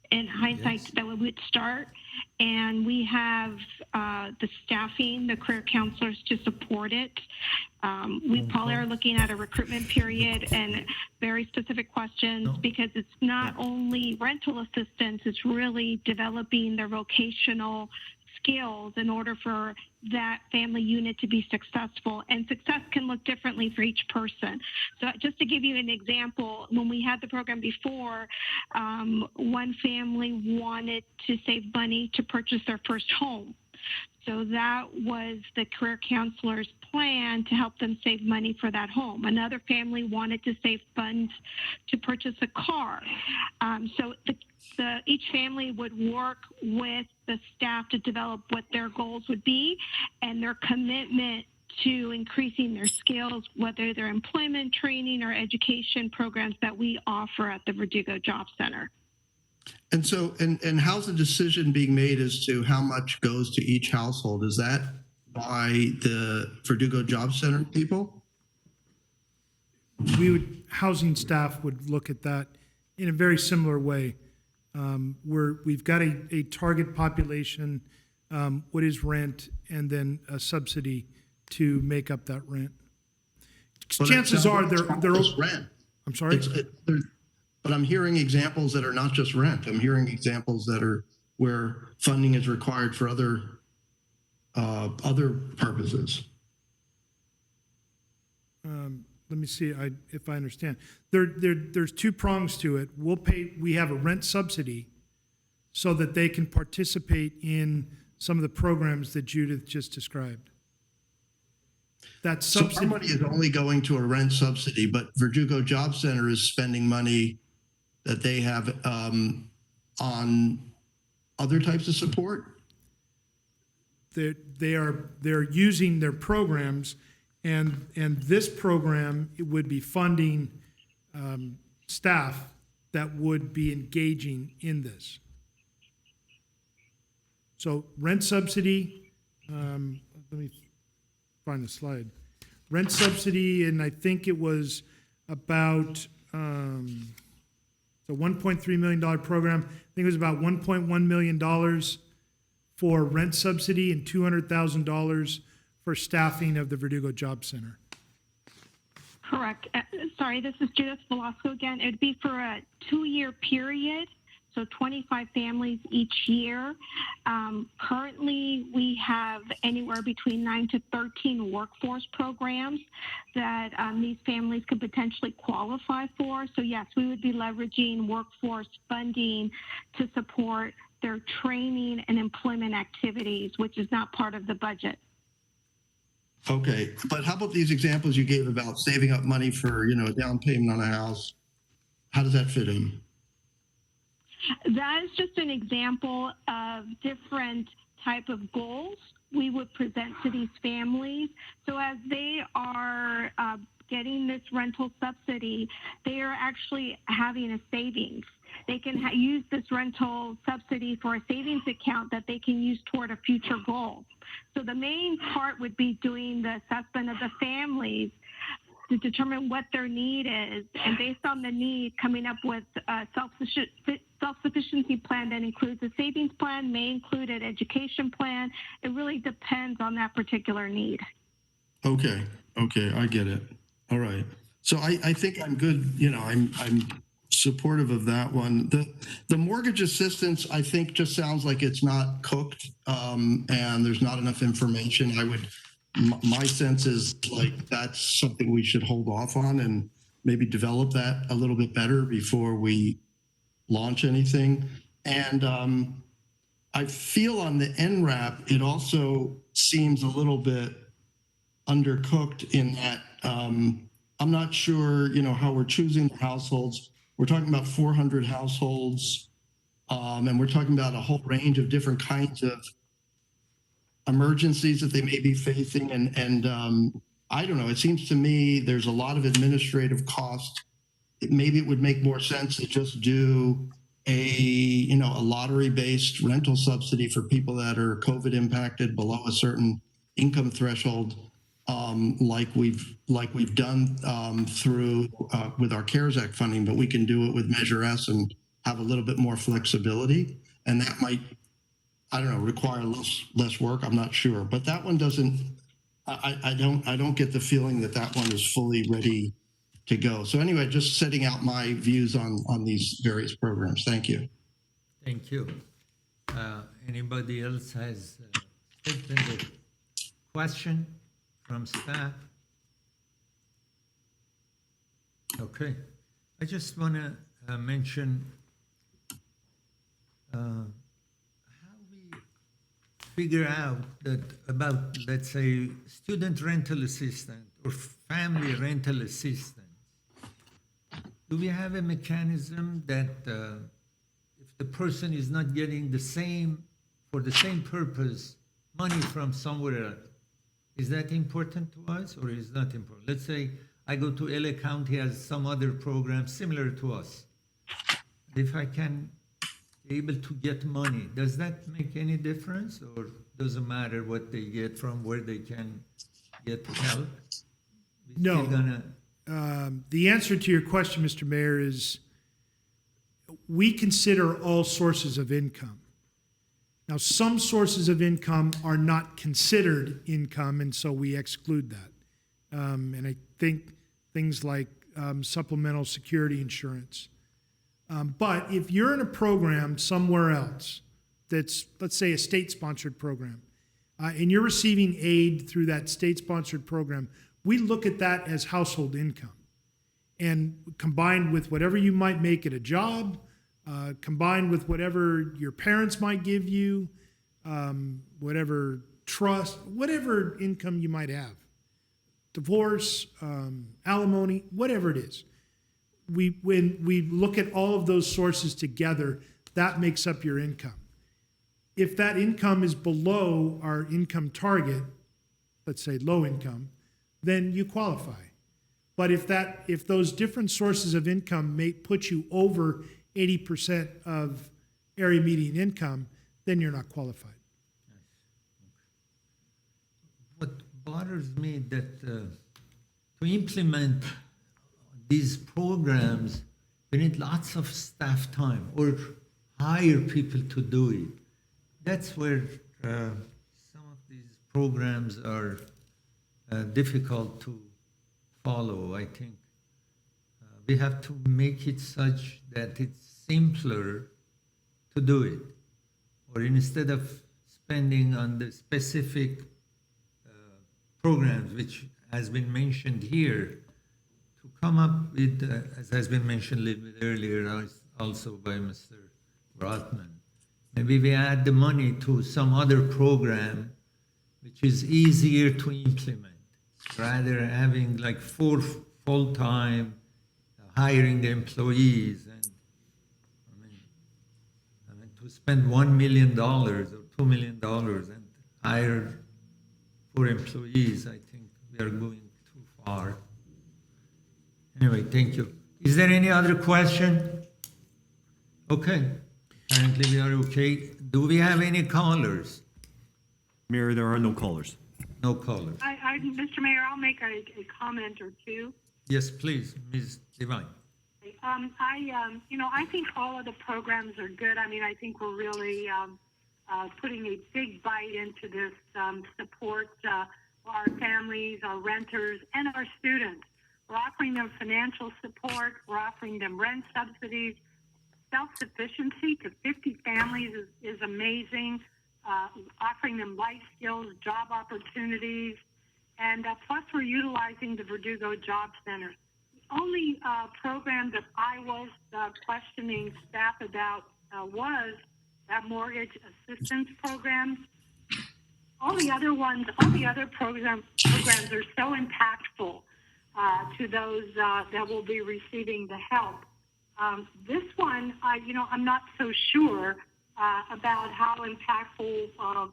in hindsight that we would start. And we have the staffing, the career counselors to support it. We probably are looking at a recruitment period and very specific questions because it's not only rental assistance, it's really developing their vocational skills in order for that family unit to be successful. And success can look differently for each person. So just to give you an example, when we had the program before, one family wanted to save money to purchase their first home. So that was the career counselor's plan to help them save money for that home. Another family wanted to save funds to purchase a car. So each family would work with the staff to develop what their goals would be and their commitment to increasing their skills, whether they're employment training or education programs that we offer at the Verdugo Job Center. And so, and how's the decision being made as to how much goes to each household? Is that by the Verdugo Job Center people? Housing staff would look at that in a very similar way. We've got a target population, what is rent, and then a subsidy to make up that rent. But Chances are they're just rent. I'm sorry? But I'm hearing examples that are not just rent. I'm hearing examples that are where funding is required for other purposes. Let me see if I understand. There's two prongs to it. We have a rent subsidy so that they can participate in some of the programs that Judith just described. That subsidy. So our money is only going to a rent subsidy, but Verdugo Job Center is spending money that they have on other types of support? They're using their programs, and this program, it would be funding staff that would be engaging in this. So rent subsidy, let me find the slide. Rent subsidy, and I think it was about the $1.3 million program. I think it was about $1.1 million for rent subsidy and $200,000 for staffing of the Verdugo Job Center. Correct. Sorry, this is Judith Velasco again. It would be for a 2-year period, so 25 families each year. Currently, we have anywhere between 9 to 13 workforce programs that these families could potentially qualify for. So yes, we would be leveraging workforce funding to support their training and employment activities, which is not part of the budget. Okay, but how about these examples you gave about saving up money for, a down payment on a house? How does that fit in? That is just an example of different type of goals we would present to these families. So as they are getting this rental subsidy, they are actually having a savings. They can use this rental subsidy for a savings account that they can use toward a future goal. So the main part would be doing the assessment of the families to determine what their need is, and based on the need, coming up with a self-sufficiency plan that includes a savings plan, may include an education plan. It really depends on that particular need. Okay, I get it. All right. So I think I'm good. You know, I'm supportive of that one. The mortgage assistance, I think, just sounds like it's not cooked, and there's not enough information. My sense is like that's something we should hold off on and maybe develop that a little bit better before we launch anything. And I feel on the NRAP, it also seems a little bit undercooked in that I'm not sure, you know, how we're choosing the households. We're talking about 400 households, and we're talking about a whole range of different kinds of emergencies that they may be facing. And I don't know, it seems to me there's a lot of administrative cost. Maybe it would make more sense to just do a lottery-based rental subsidy for people that are COVID impacted below a certain income threshold, like we've done through with our CARES Act funding, but we can do it with Measure S and have a little bit more flexibility, and that might, I don't know, require less work. I'm not sure, but that one doesn't. I don't get the feeling that one is fully ready to go. So anyway, just setting out my views on these various programs. Thank you. Thank you. Anybody else has a question from staff? Okay. I just want to mention how we figure out that about, let's say, student rental assistance or family rental assistance. Do we have a mechanism that if the person is not getting the same, for the same purpose, money from somewhere else, is that important to us or is not important? Let's say I go to LA County has some other program similar to us. If I can be able to get money, does that make any difference or doesn't matter what they get from where they can get help? No. Still gonna The answer to your question, Mr. Mayor, is we consider all sources of income. Now, some sources of income are not considered income, and so we exclude that. And I think things like supplemental security insurance. But if you're in a program somewhere else that's, let's say, a state-sponsored program, and you're receiving aid through that state-sponsored program, we look at that as household income. And combined with whatever you might make at a job, combined with whatever your parents might give you, whatever trust, whatever income you might have, divorce, alimony, whatever it is. When we look at all of those sources together, that makes up your income. If that income is below our income target, let's say low income, then you qualify. But if those different sources of income may put you over 80% of area median income, then you're not qualified. What bothers me that to implement these programs, we need lots of staff time or hire people to do it. That's where some of these programs are difficult to follow, I think. We have to make it such that it's simpler to do it. Or instead of spending on the specific programs, which has been mentioned here, to come up with, as has been mentioned a little bit earlier, also by Mr. Brotman, maybe we add the money to some other program which is easier to implement, rather having like 4 full-time, hiring the employees, and I mean to spend $1 million or $2 million and hire 4 employees, I think we are going too far. Anyway, thank you. Is there any other question? Okay, apparently we are okay. Do we have any callers? Mayor, there are no callers. No callers. Mr. Mayor, I'll make a comment or two. Yes, please, Ms. Devine. I think all of the programs are good. I mean, I think we're really putting a big bite into this support our families, our renters, and our students. We're offering them financial support. We're offering them rent subsidies. Self-sufficiency to 50 families is amazing. Offering them life skills, job opportunities, and plus we're utilizing the Verdugo Job Center. The only program that I was questioning staff about was that mortgage assistance program. All the other programs are so impactful to those that will be receiving the help. This one, I'm not so sure about how impactful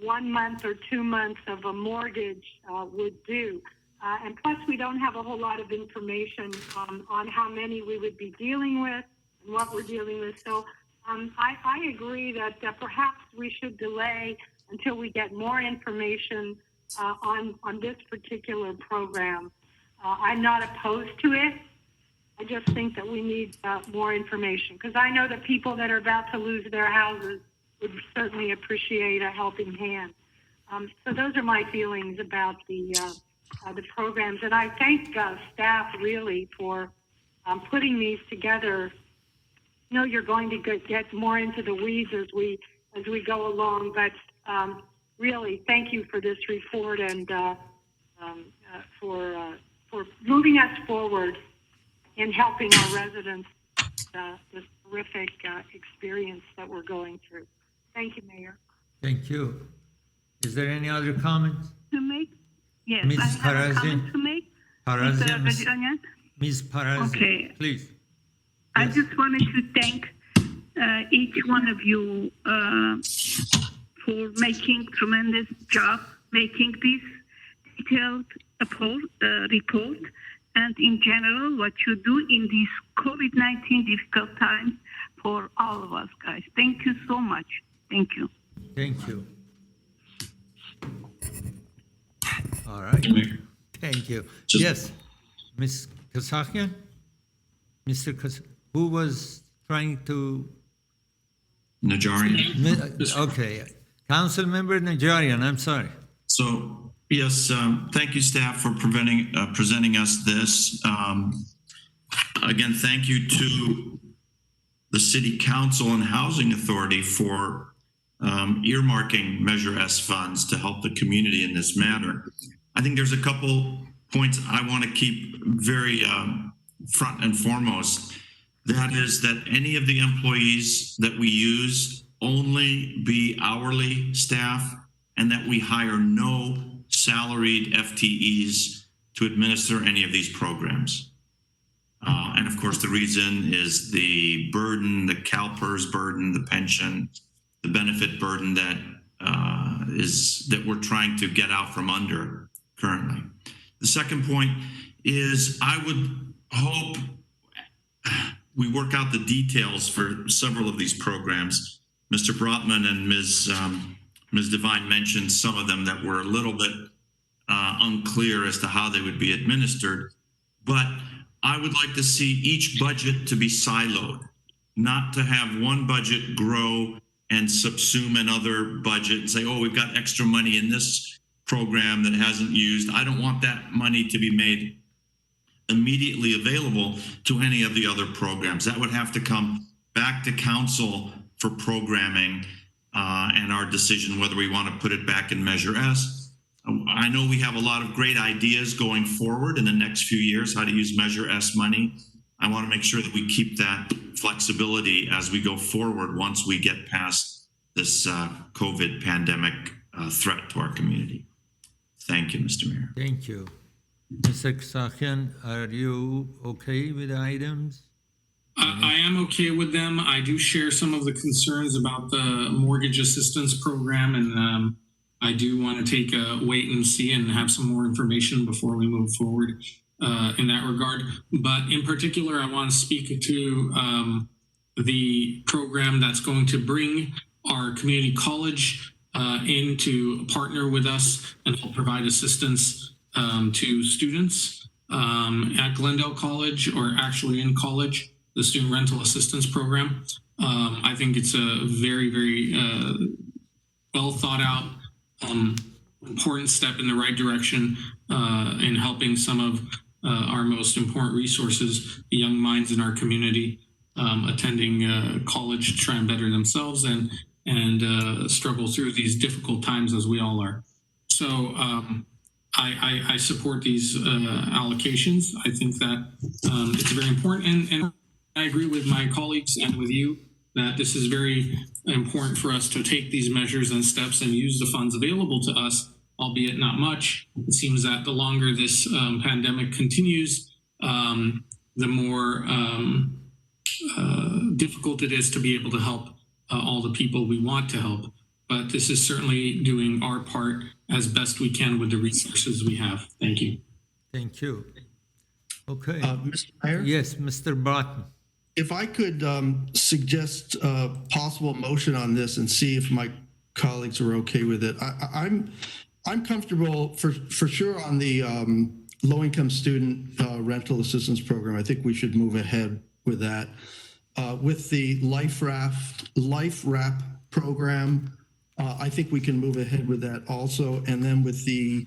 1 month or 2 months of a mortgage would do. And plus, we don't have a whole lot of information on how many we would be dealing with and what we're dealing with. So I agree that perhaps we should delay until we get more information on this particular program. I'm not opposed to it. I just think that we need more information, because I know that people that are about to lose their houses would certainly appreciate a helping hand. So those are my feelings about the programs, and I thank staff really for putting these together. I know you're going to get more into the weeds as we go along, but really thank you for this report and for moving us forward in helping our residents this horrific experience that we're going through. Thank you, Mayor. Thank you. Is there any other comments? To make? Yes, Ms. I have a Parazian. comment to make. Parazian, Mr. President. Ms. Parazian, Okay. please. I Yes. just wanted to thank each one of you for making tremendous job, making this detailed report, and in general, what you do in these COVID-19 difficult times for all of us, guys. Thank you so much. Thank you. Thank you. All right. Thank you. Yes, Ms. Kasakian? Mr. Who was trying to? Najarian. Okay. Council Member Najarian, I'm sorry. So, yes, thank you, staff, for presenting us this. Again, thank you to the City Council and Housing Authority for earmarking Measure S funds to help the community in this matter. I think there's a couple points I want to keep very front and foremost. That is that any of the employees that we use only be hourly staff, and that we hire no salaried FTEs to administer any of these programs. And of course, the reason is the burden, the CalPERS burden, the pension, the benefit burden that that we're trying to get out from under currently. The second point is I would hope we work out the details for several of these programs. Mr. Brotman and Ms. Devine mentioned some of them that were a little bit unclear as to how they would be administered, but I would like to see each budget to be siloed, not to have one budget grow and subsume another budget and say, oh, we've got extra money in this program that hasn't used. I don't want that money to be made immediately available to any of the other programs. That would have to come back to council for programming and our decision whether we want to put it back in Measure S. I know we have a lot of great ideas going forward in the next few years, how to use Measure S money. I want to make sure that we keep that flexibility as we go forward once we get past this COVID pandemic threat to our community. Thank you, Mr. Mayor. Thank you. Mr. Kasakian, are you okay with the items? I am okay with them. I do share some of the concerns about the mortgage assistance program, and I do want to take a wait and see and have some more information before we move forward in that regard. But in particular, I want to speak to the program that's going to bring our community college in to partner with us and help provide assistance to students at Glendale College, or actually in college, the Student Rental Assistance Program. I think it's a very, very well thought out, important step in the right direction in helping some of our most important resources, the young minds in our community, attending college to try and better themselves and struggle through these difficult times as we all are. So I support these allocations. I think that it's very important, and I agree with my colleagues and with you that this is very important for us to take these measures and steps and use the funds available to us, albeit not much. It seems that the longer this pandemic continues, the more difficult it is to be able to help all the people we want to help. But this is certainly doing our part as best we can with the resources we have. Thank you. Thank you. Okay. Mr. Mayor? Yes, Mr. Broughton. If I could suggest a possible motion on this and see if my colleagues are okay with it. I'm comfortable for sure on the low-income student rental assistance program. I think we should move ahead with that. With the Life Wrap program, I think we can move ahead with that also. And then with the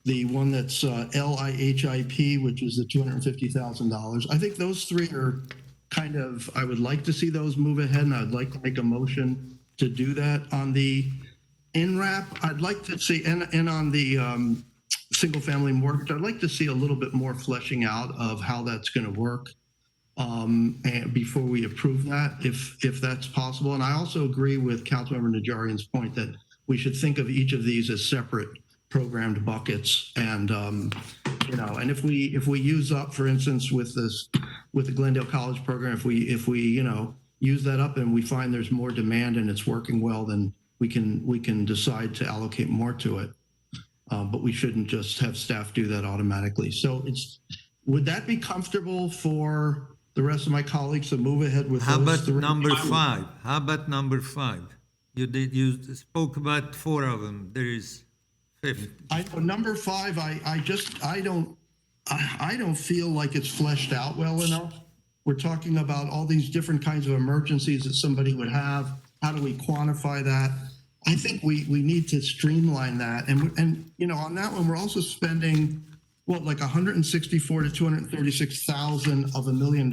one that's LIHIP, which is the $250,000, I think those three are kind of, I would like to see those move ahead, and I'd like to make a motion to do that. On the NRAP, I'd like to see, and on the single family mortgage, I'd like to see a little bit more fleshing out of how that's going to work and before we approve that, if that's possible. And I also agree with Councilmember Najarian's point that we should think of each of these as separate programmed buckets. And and if we use up, for instance, with the Glendale College program, if we use that up and we find there's more demand and it's working well, then we can decide to allocate more to it. But we shouldn't just have staff do that automatically. So would that be comfortable for the rest of my colleagues to move ahead with? How those about three? number 5? How about number 5? You spoke about 4 of them. There is 5th. I know number 5. I don't feel like it's fleshed out well enough. We're talking about all these different kinds of emergencies that somebody would have. How do we quantify that? I think we need to streamline that. And on that one, we're also spending like 164 to 236,000 of $1 million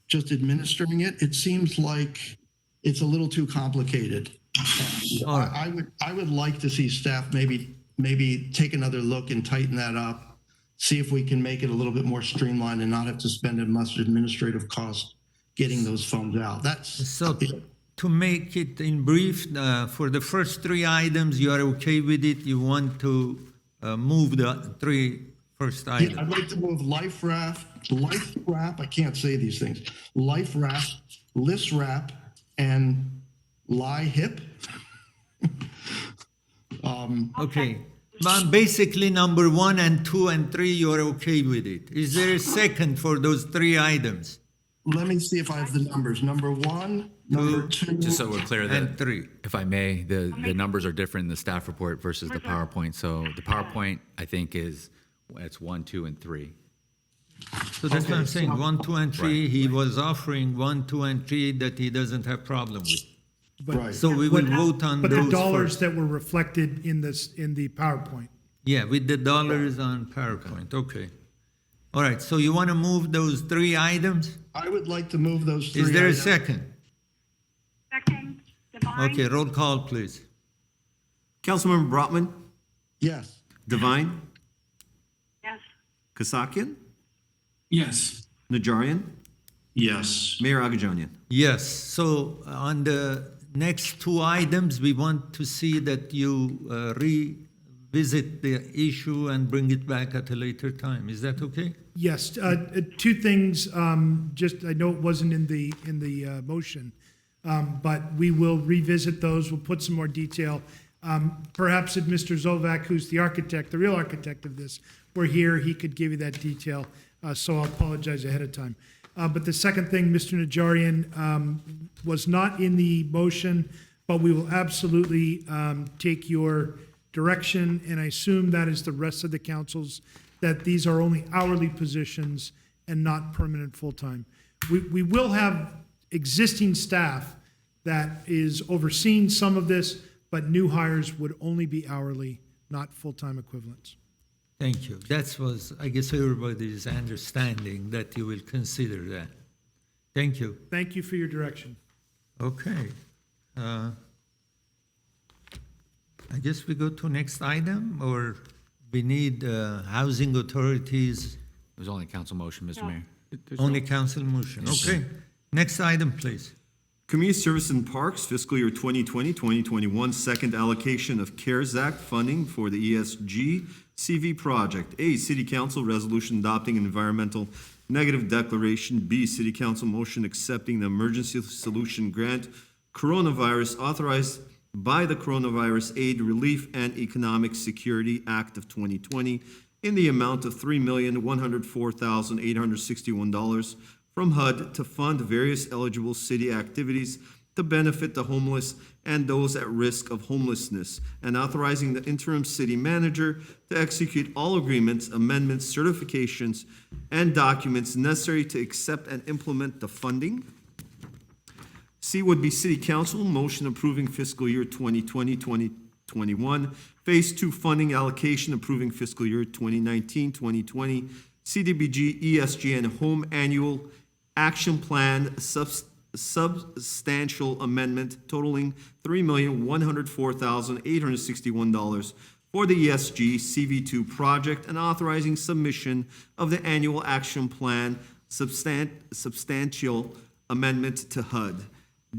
just administering it. It seems like it's a little too complicated. All right. I would like to see staff maybe take another look and tighten that up, see if we can make it a little bit more streamlined and not have to spend as much administrative cost getting those funds out. So to make it in brief, for the first 3 items, you are okay with it? You want to move the 3 first items? Yeah, I'd like to move Life Wrap, I can't say these things, Life Wrap, List Wrap, and LIHIP. Okay. But basically, number 1 and 2 and 3, you are okay with it. Is there a second for those 3 items? Let me see if I have the numbers. Number 1, number 2. Just so we're clear, And that 3. if I may, the numbers are different in the staff report versus the PowerPoint. So the PowerPoint, I think, it's 1, 2, and 3. So that's what I'm saying. 1, 2, and 3. Right, He was offering 1, 2, and 3 that he doesn't have problem with. But, Right. So we will vote on but those the dollars first. that were reflected in the PowerPoint. Yeah, with the dollars on PowerPoint. Okay. All right. So you want to move those 3 items? I would like to move those 3 Is there a items. second? Second, Devine? Okay. Roll call, please. Councilmember Brotman, Yes. Devine, Yes. Kasakian, Yes. Najarian, Yes. Mayor Agajanian. Yes. So on the next 2 items, we want to see that you revisit the issue and bring it back at a later time. Is that okay? Yes, 2 things. Just I know it wasn't in the motion, but we will revisit those. We'll put some more detail. Perhaps if Mr. Zovak, who's the architect, the real architect of this, were here, he could give you that detail. So I'll apologize ahead of time. But the second thing, Mr. Najarian, was not in the motion, but we will absolutely take your direction, and I assume that is the rest of the council's, that these are only hourly positions and not permanent full-time. We will have existing staff that is overseeing some of this, but new hires would only be hourly, not full-time equivalents. Thank you. That was, I guess, everybody's understanding that you will consider that. Thank you. Thank you for your direction. Okay. I guess we go to next item, or we need housing authorities, It was only a council motion, Mr. Mayor. only council motion. Okay. Next item, please. Community Service and Parks fiscal year 2020-2021 second allocation of CARES Act funding for the ESG CV project. A, City Council resolution adopting an environmental negative declaration. B, City Council motion accepting the emergency solution grant coronavirus authorized by the Coronavirus Aid, Relief, and Economic Security Act of 2020 in the amount of $3,104,861 from HUD to fund various eligible city activities to benefit the homeless and those at risk of homelessness, and authorizing the interim city manager to execute all agreements, amendments, certifications, and documents necessary to accept and implement the funding. C would be City Council motion approving fiscal year 2020-2021 Phase 2 funding allocation approving fiscal year 2019-2020 CDBG, ESG, and Home Annual Action Plan substantial amendment totaling $3,104,861 for the ESG CV2 project, and authorizing submission of the annual action plan substantial amendment to HUD.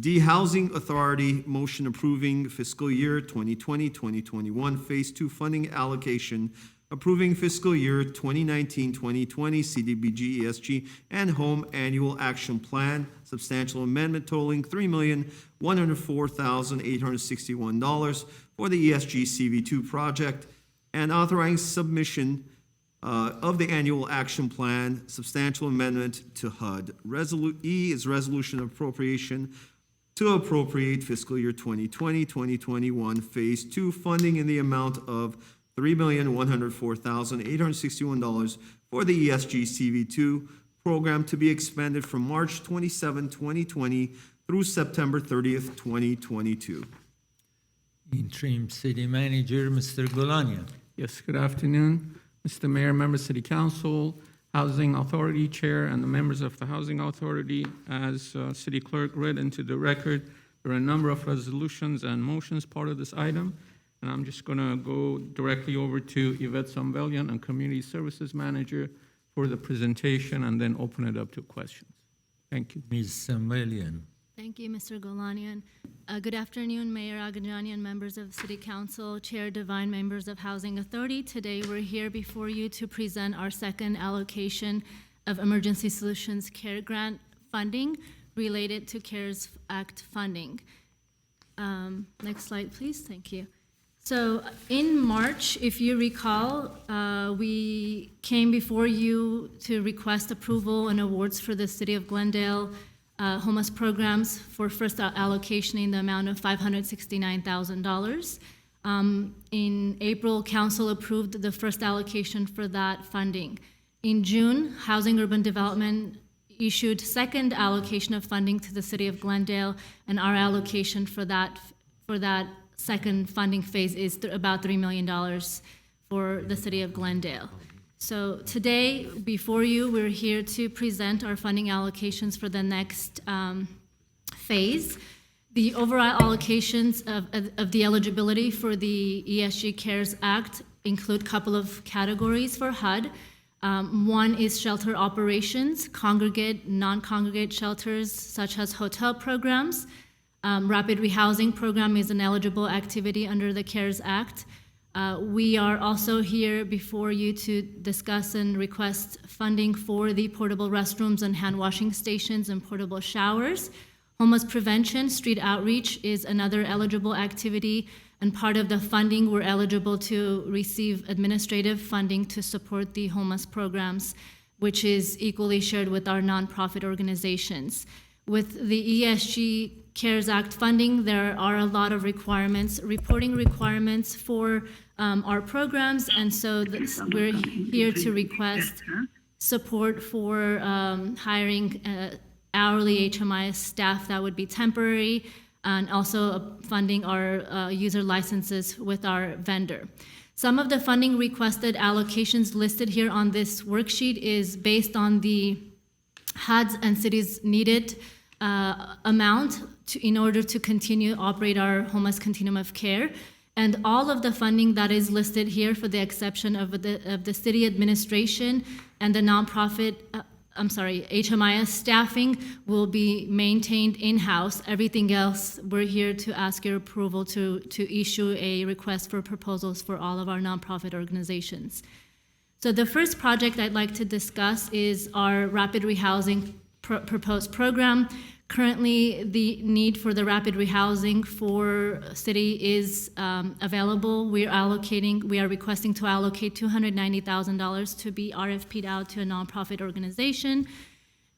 D, Housing Authority motion approving fiscal year 2020-2021 Phase 2 funding allocation approving fiscal year 2019-2020 CDBG, ESG, and Home Annual Action Plan substantial amendment totaling $3,104,861 for the ESG CV2 project, and authorizing submission of the Annual Action Plan substantial amendment to HUD. E is resolution appropriation to appropriate fiscal year 2020-2021 Phase 2 funding in the amount of $3,104,861 for the ESG CV2 program to be expended from March 27, 2020 through September 30th, 2022. Interim City Manager, Mr. Golania. Yes, good afternoon, Mr. Mayor, members of City Council, Housing Authority Chair, and the members of the Housing Authority. As City Clerk read into the record, there are a number of resolutions and motions part of this item, and I'm just going to go directly over to Yvette Zambellian and Community Services Manager for the presentation, and then open it up to questions. Thank you. Ms. Zambellian. Thank you, Mr. Golanian. Good afternoon, Mayor Agajanian, members of City Council, Chair Devine, members of Housing Authority. Today, we're here before you to present our second allocation of Emergency Solutions Care Grant funding related to CARES Act funding. Next slide, please. Thank you. So in March, if you recall, we came before you to request approval and awards for the City of Glendale homeless programs for first allocation in the amount of $569,000. In April, Council approved the first allocation for that funding. In June, Housing Urban Development issued second allocation of funding to the City of Glendale, and our allocation for that second funding phase is about $3 million for the City of Glendale. So today, before you, we're here to present our funding allocations for the next phase. The overall allocations of the eligibility for the ESG CARES Act include a couple of categories for HUD. One is shelter operations, congregate, non-congregate shelters, such as hotel programs. Rapid rehousing program is an eligible activity under the CARES Act. We are also here before you to discuss and request funding for the portable restrooms and hand washing stations and portable showers. Homeless prevention, street outreach is another eligible activity, and part of the funding we're eligible to receive administrative funding to support the homeless programs, which is equally shared with our nonprofit organizations. With the ESG CARES Act funding, there are a lot of requirements, reporting requirements for our programs, and so we're here to request support for hiring hourly HMI staff that would be temporary, and also funding our user licenses with our vendor. Some of the funding requested allocations listed here on this worksheet is based on the HUD's and cities needed amount in order to continue operate our homeless continuum of care. And all of the funding that is listed here, for the exception of the city administration and the nonprofit, HMIS staffing, will be maintained in-house. Everything else, we're here to ask your approval to issue a request for proposals for all of our nonprofit organizations. So the first project I'd like to discuss is our rapid rehousing proposed program. Currently, the need for the rapid rehousing for city is available. We are requesting to allocate $290,000 to be RFP'd out to a nonprofit organization.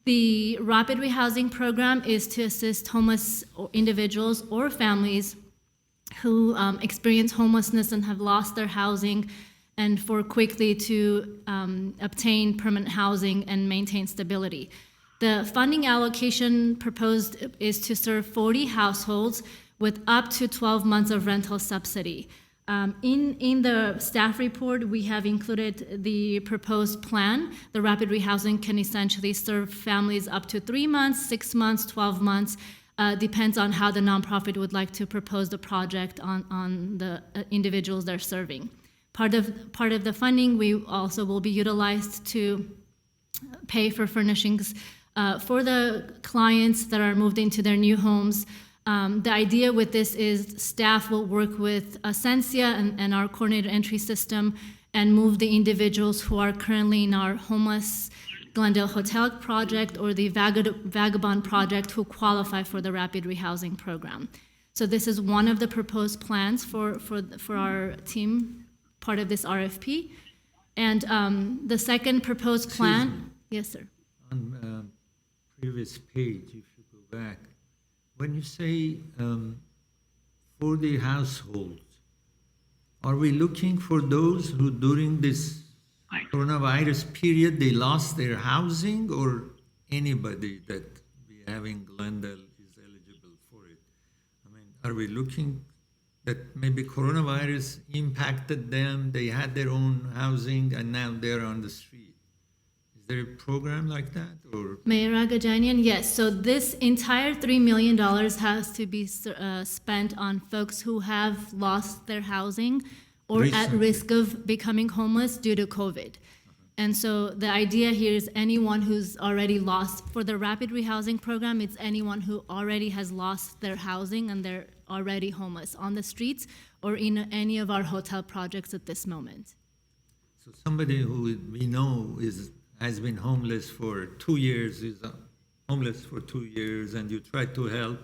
The rapid rehousing program is to assist homeless individuals or families who experience homelessness and have lost their housing, and for quickly to obtain permanent housing and maintain stability. The funding allocation proposed is to serve 40 households with up to 12 months of rental subsidy. In the staff report, we have included the proposed plan. The rapid rehousing can essentially serve families up to 3 months, 6 months, 12 months, depends on how the nonprofit would like to propose the project on the individuals they're serving. Part of the funding we also will be utilized to pay for furnishings for the clients that are moved into their new homes. The idea with this is staff will work with Ascensia and our coordinated entry system and move the individuals who are currently in our homeless Glendale Hotel project or the Vagabond project who qualify for the rapid rehousing program. So this is one of the proposed plans for our team, part of this RFP. And the second proposed plan, yes, sir. On previous page, if you go back, when you say 40 households, are we looking for those who during this coronavirus period they lost their housing, or anybody that we have in Glendale is eligible for it? I mean, are we looking that maybe coronavirus impacted them, they had their own housing and now they're on the street? Is there a program like that? Or Mayor Agajanian, yes. So this entire $3 million has to be spent on folks who have lost their housing or at risk of becoming homeless due to COVID. And so the idea here is anyone who's already lost, for the rapid rehousing program, it's anyone who already has lost their housing and they're already homeless on the streets or in any of our hotel projects at this moment. so somebody who we know has been homeless for 2 years, is homeless for 2 years, and you try to help,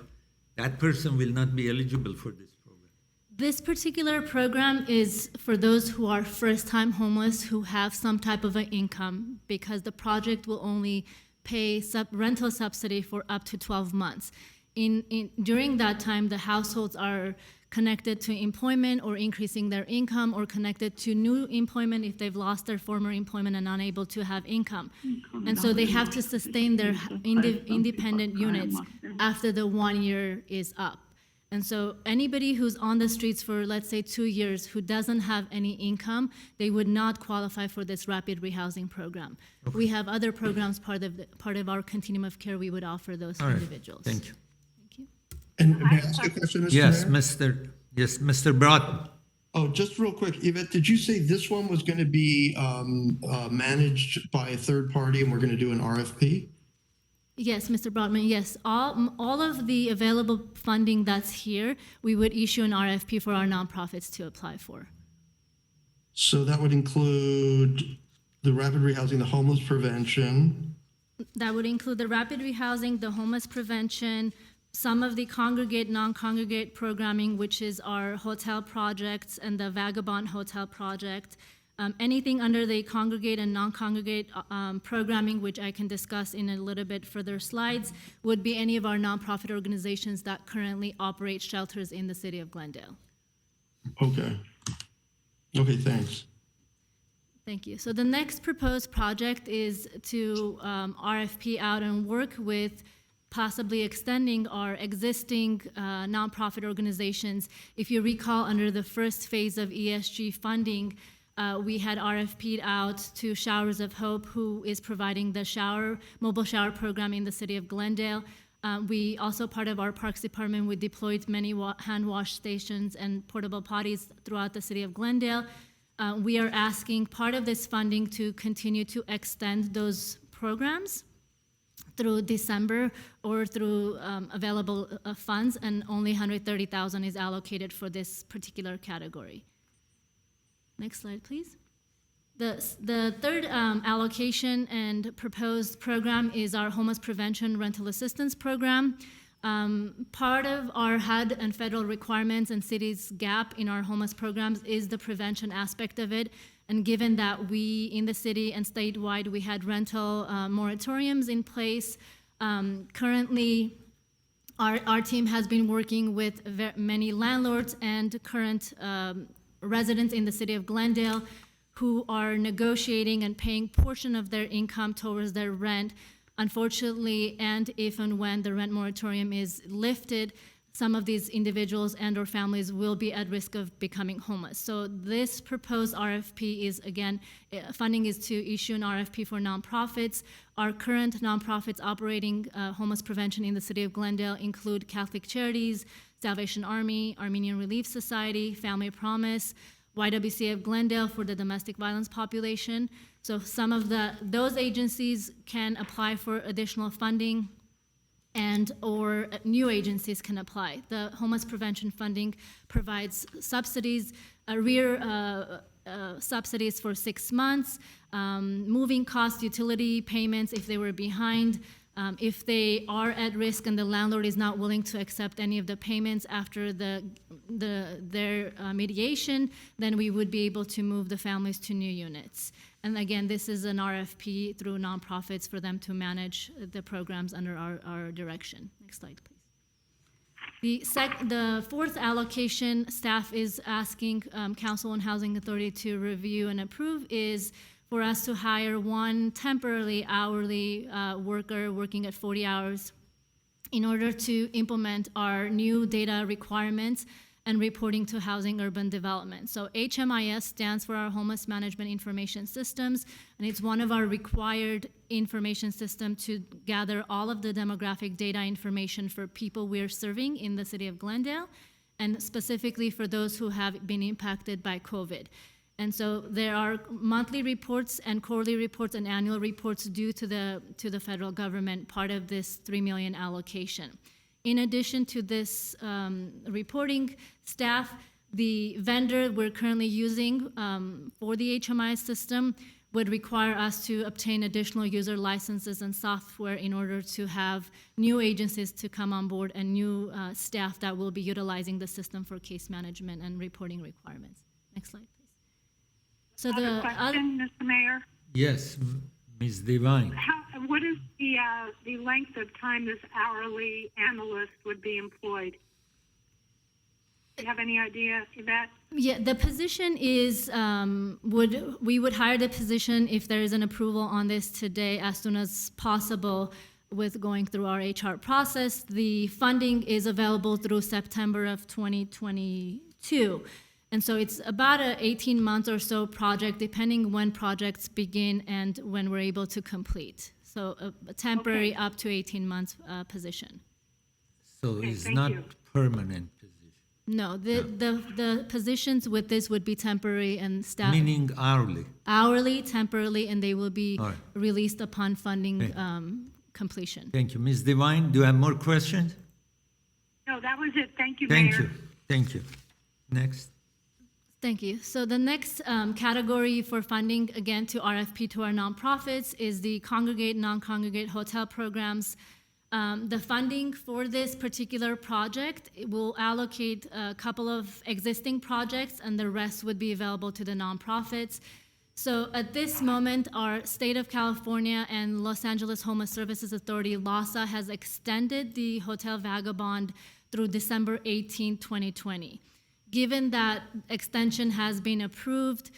that person will not be eligible for this program. This particular program is for those who are first-time homeless who have some type of an income, because the project will only pay rental subsidy for up to 12 months. During that time, the households are connected to employment or increasing their income, or connected to new employment if they've lost their former employment and unable to have income. And so they have to sustain their independent units after the 1 year is up. And so anybody who's on the streets for, let's say, 2 years who doesn't have any income, they would not qualify for this rapid rehousing program. Okay. We have other programs, part of our continuum of care, we would offer those individuals. Thank you. And may I ask a question, Mr. Mayor? Yes, Mr. Broughton. Oh, just real quick, Yvette, did you say this one was going to be managed by a third party and we're going to do an RFP? Yes, Mr. Broadman, yes. All of the available funding that's here, we would issue an RFP for our nonprofits to apply for. So that would include the rapid rehousing, the homeless prevention. That would include the rapid rehousing, the homeless prevention, some of the congregate, non-congregate programming, which is our hotel projects and the Vagabond Hotel project. Anything under the congregate and non-congregate programming, which I can discuss in a little bit further slides, would be any of our nonprofit organizations that currently operate shelters in the city of Glendale. Okay. Okay, thanks. Thank you. So the next proposed project is to RFP out and work with possibly extending our existing nonprofit organizations. If you recall, under the first phase of ESG funding, we had RFP'd out to Showers of Hope, who is providing the mobile shower program in the city of Glendale. We also, part of our Parks Department, we deployed many hand wash stations and portable potties throughout the city of Glendale. We are asking part of this funding to continue to extend those programs through December or through available funds, and only $130,000 is allocated for this particular category. Next slide, please. The third allocation and proposed program is our Homeless Prevention Rental Assistance Program. Part of our HUD and federal requirements and city's gap in our homeless programs is the prevention aspect of it. And given that we, in the city and statewide, we had rental moratoriums in place, currently our team has been working with many landlords and current residents in the city of Glendale who are negotiating and paying portion of their income towards their rent. Unfortunately, and if and when the rent moratorium is lifted, some of these individuals and or families will be at risk of becoming homeless. So this proposed RFP is, again, funding is to issue an RFP for nonprofits. Our current nonprofits operating homeless prevention in the city of Glendale include Catholic Charities, Salvation Army, Armenian Relief Society, Family Promise, YWCA of Glendale for the domestic violence population. So some of those agencies can apply for additional funding, and or new agencies can apply. The homeless prevention funding provides subsidies, rear subsidies for 6 months, moving cost, utility payments if they were behind. If they are at risk and the landlord is not willing to accept any of the payments after their mediation, then we would be able to move the families to new units. And again, this is an RFP through nonprofits for them to manage the programs under our direction. Next slide, please. The fourth allocation staff is asking Council on Housing Authority to review and approve is for us to hire one temporarily hourly worker working at 40 hours in order to implement our new data requirements and reporting to Housing Urban Development. So HMIS stands for our Homeless Management Information Systems, and it's one of our required information systems to gather all of the demographic data information for people we're serving in the city of Glendale, and specifically for those who have been impacted by COVID. And so there are monthly reports and quarterly reports and annual reports due to the federal government, part of this $3 million allocation. In addition to this reporting staff, the vendor we're currently using for the HMI system would require us to obtain additional user licenses and software in order to have new agencies to come on board and new staff that will be utilizing the system for case management and reporting requirements. Next slide, please. So Another question, Mr. Mayor. Yes, Ms. Devine. What is the length of time this hourly analyst would be employed? Do you have any idea, Yvette? Yeah, the position is, we would hire the position if there is an approval on this today as soon as possible with going through our HR process. The funding is available through September of 2022. And so it's about an 18 months or so project, depending when projects begin and when we're able to complete. So a temporary up to 18 months position. So it's not permanent position. No, the positions with this would be temporary and staff. Meaning hourly. Hourly, temporarily, and they will be All right. released upon funding completion. Thank you. Ms. Devine, do you have more questions? No, that was it. Thank you, Thank Mayor. you. Thank you. Next. Thank you. So the next category for funding, again, to RFP to our nonprofits is the congregate, non-congregate hotel programs. The funding for this particular project will allocate a couple of existing projects, and the rest would be available to the nonprofits. So at this moment, our state of California and Los Angeles Homeless Services Authority, LAHSA, has extended the Hotel Vagabond through December 18, 2020. Given that extension has been approved,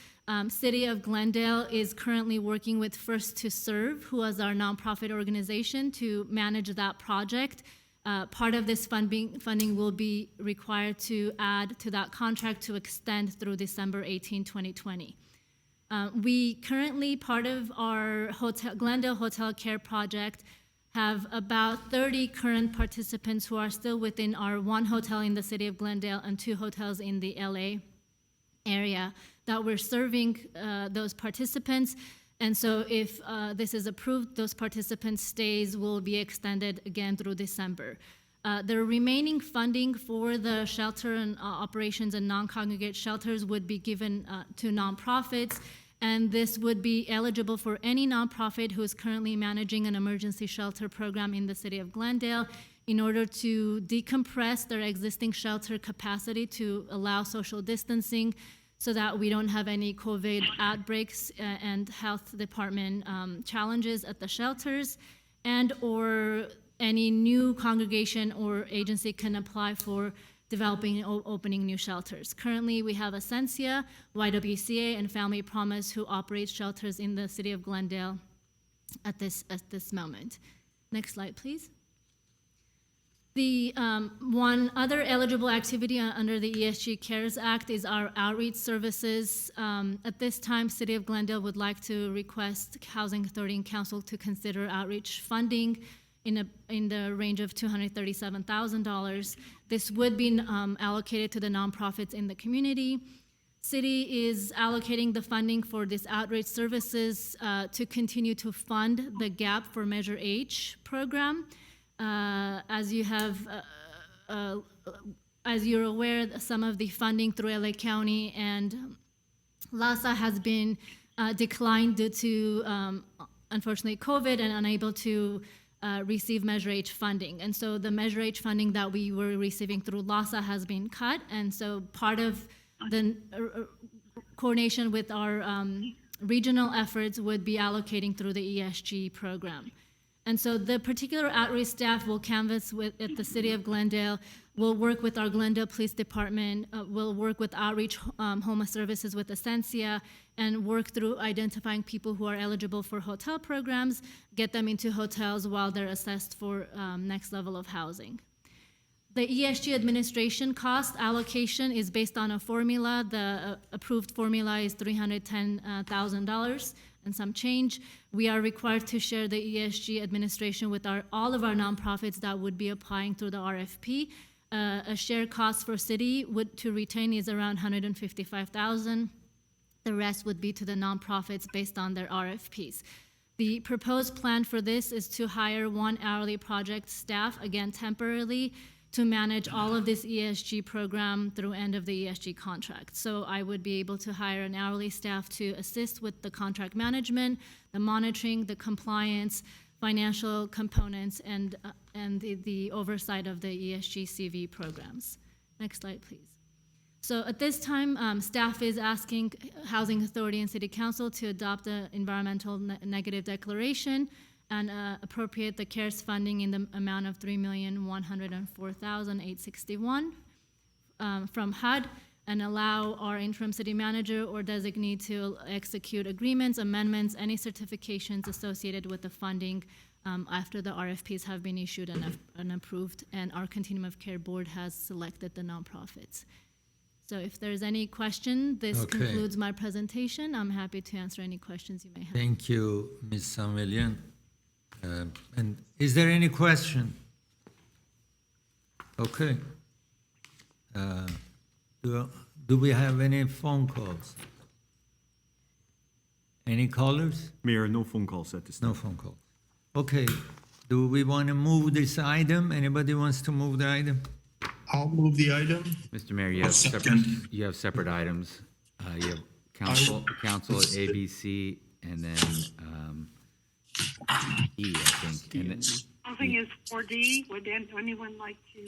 City of Glendale is currently working with First to Serve, who is our nonprofit organization, to manage that project. Part of this funding will be required to add to that contract to extend through December 18, 2020. We currently, part of our Glendale Hotel Care Project, have about 30 current participants who are still within our one hotel in the city of Glendale and 2 hotels in the LA area that we're serving those participants. And so if this is approved, those participants' stays will be extended again through December. The remaining funding for the shelter and operations and non-congregate shelters would be given to nonprofits, and this would be eligible for any nonprofit who is currently managing an emergency shelter program in the city of Glendale in order to decompress their existing shelter capacity to allow social distancing so that we don't have any COVID outbreaks and health department challenges at the shelters, and or any new congregation or agency can apply for developing and opening new shelters. Currently, we have Ascensia, YWCA, and Family Promise who operate shelters in the city of Glendale at this moment. Next slide, please. The one other eligible activity under the ESG CARES Act is our outreach services. At this time, City of Glendale would like to request Housing Authority and Council to consider outreach funding in the range of $237,000. This would be allocated to the nonprofits in the community. City is allocating the funding for this outreach services to continue to fund the Gap for Measure H program. As you're aware, some of the funding through LA County and LASA has been declined due to, unfortunately, COVID and unable to receive Measure H funding. And so the Measure H funding that we were receiving through LASA has been cut. And so part of the coordination with our regional efforts would be allocating through the ESG program. And so the particular outreach staff will canvass at the City of Glendale, will work with our Glendale Police Department, will work with Outreach Home Services with Ascensia, and work through identifying people who are eligible for hotel programs, get them into hotels while they're assessed for next level of housing. The ESG administration cost allocation is based on a formula. The approved formula is $310,000 and some change. We are required to share the ESG administration with all of our nonprofits that would be applying through the RFP. A share cost for city to retain is around $155,000. The rest would be to the nonprofits based on their RFPs. The proposed plan for this is to hire 1 hourly project staff, again temporarily, to manage all of this ESG program through end of the ESG contract. So I would be able to hire an hourly staff to assist with the contract management, the monitoring, the compliance, financial components, and the oversight of the ESG CV programs. Next slide, please. So at this time, staff is asking Housing Authority and City Council to adopt the environmental negative declaration and appropriate the CARES funding in the amount of $3,104,861 from HUD, and allow our interim city manager or designee to execute agreements, amendments, any certifications associated with the funding after the RFPs have been issued and approved, and our Continuum of Care Board has selected the nonprofits. So if there's any question, this concludes my presentation. I'm happy to answer any questions you may have. Thank you, Ms. Samvelian. And is there any question? Okay. Do we have any phone calls? Any callers? Mayor, no phone calls at this time. No phone calls. Okay. Do we want to move this item? Anybody wants to move the item? I'll move the item. Mr. Mayor, you have separate items. You have council at ABC, and then E, I think. And then, Housing is 4D. Would anyone like to?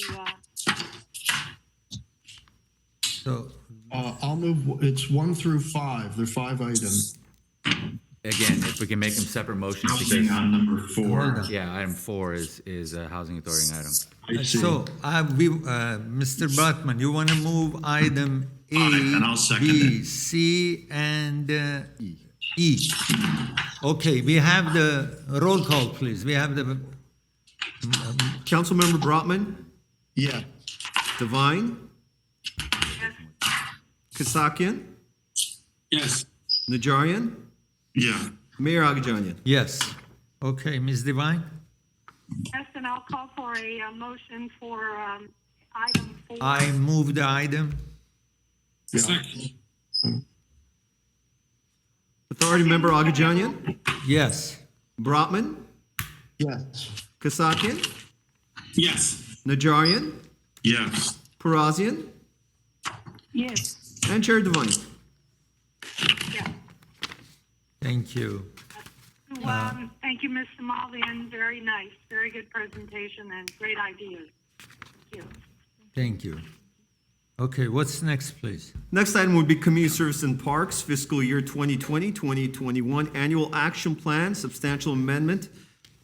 So I'll move, it's 1 through 5. There are 5 items. again, if we can make them separate motions. Housing on number 4. Yeah, item 4 is a housing authority item. So, Mr. Bratman, you want to move item A, and I'll second B, it. C, and E. Okay, we have the roll call, please. We have the, Councilmember Brotman, Yeah. Divine, Kasakian, Yes. Najarian, Yeah. Mayor Agajanian. yes. Okay, Ms. Devine? Yes, and I'll call for a motion for item 4. I move the item. Second. Authority Member Agajanian, Yes. Brotman, Yes. Kasakian, Yes. Najarian, Yes. Parazian, Yes. and Chair Devine. Yeah. Thank you. Thank you, Ms. Somalian. Very nice. Very good presentation and great ideas. Thank you. Thank you. Okay, what's next, please? Next item would be Community Service and Parks Fiscal Year 2020-2021 Annual Action Plan, Substantial Amendment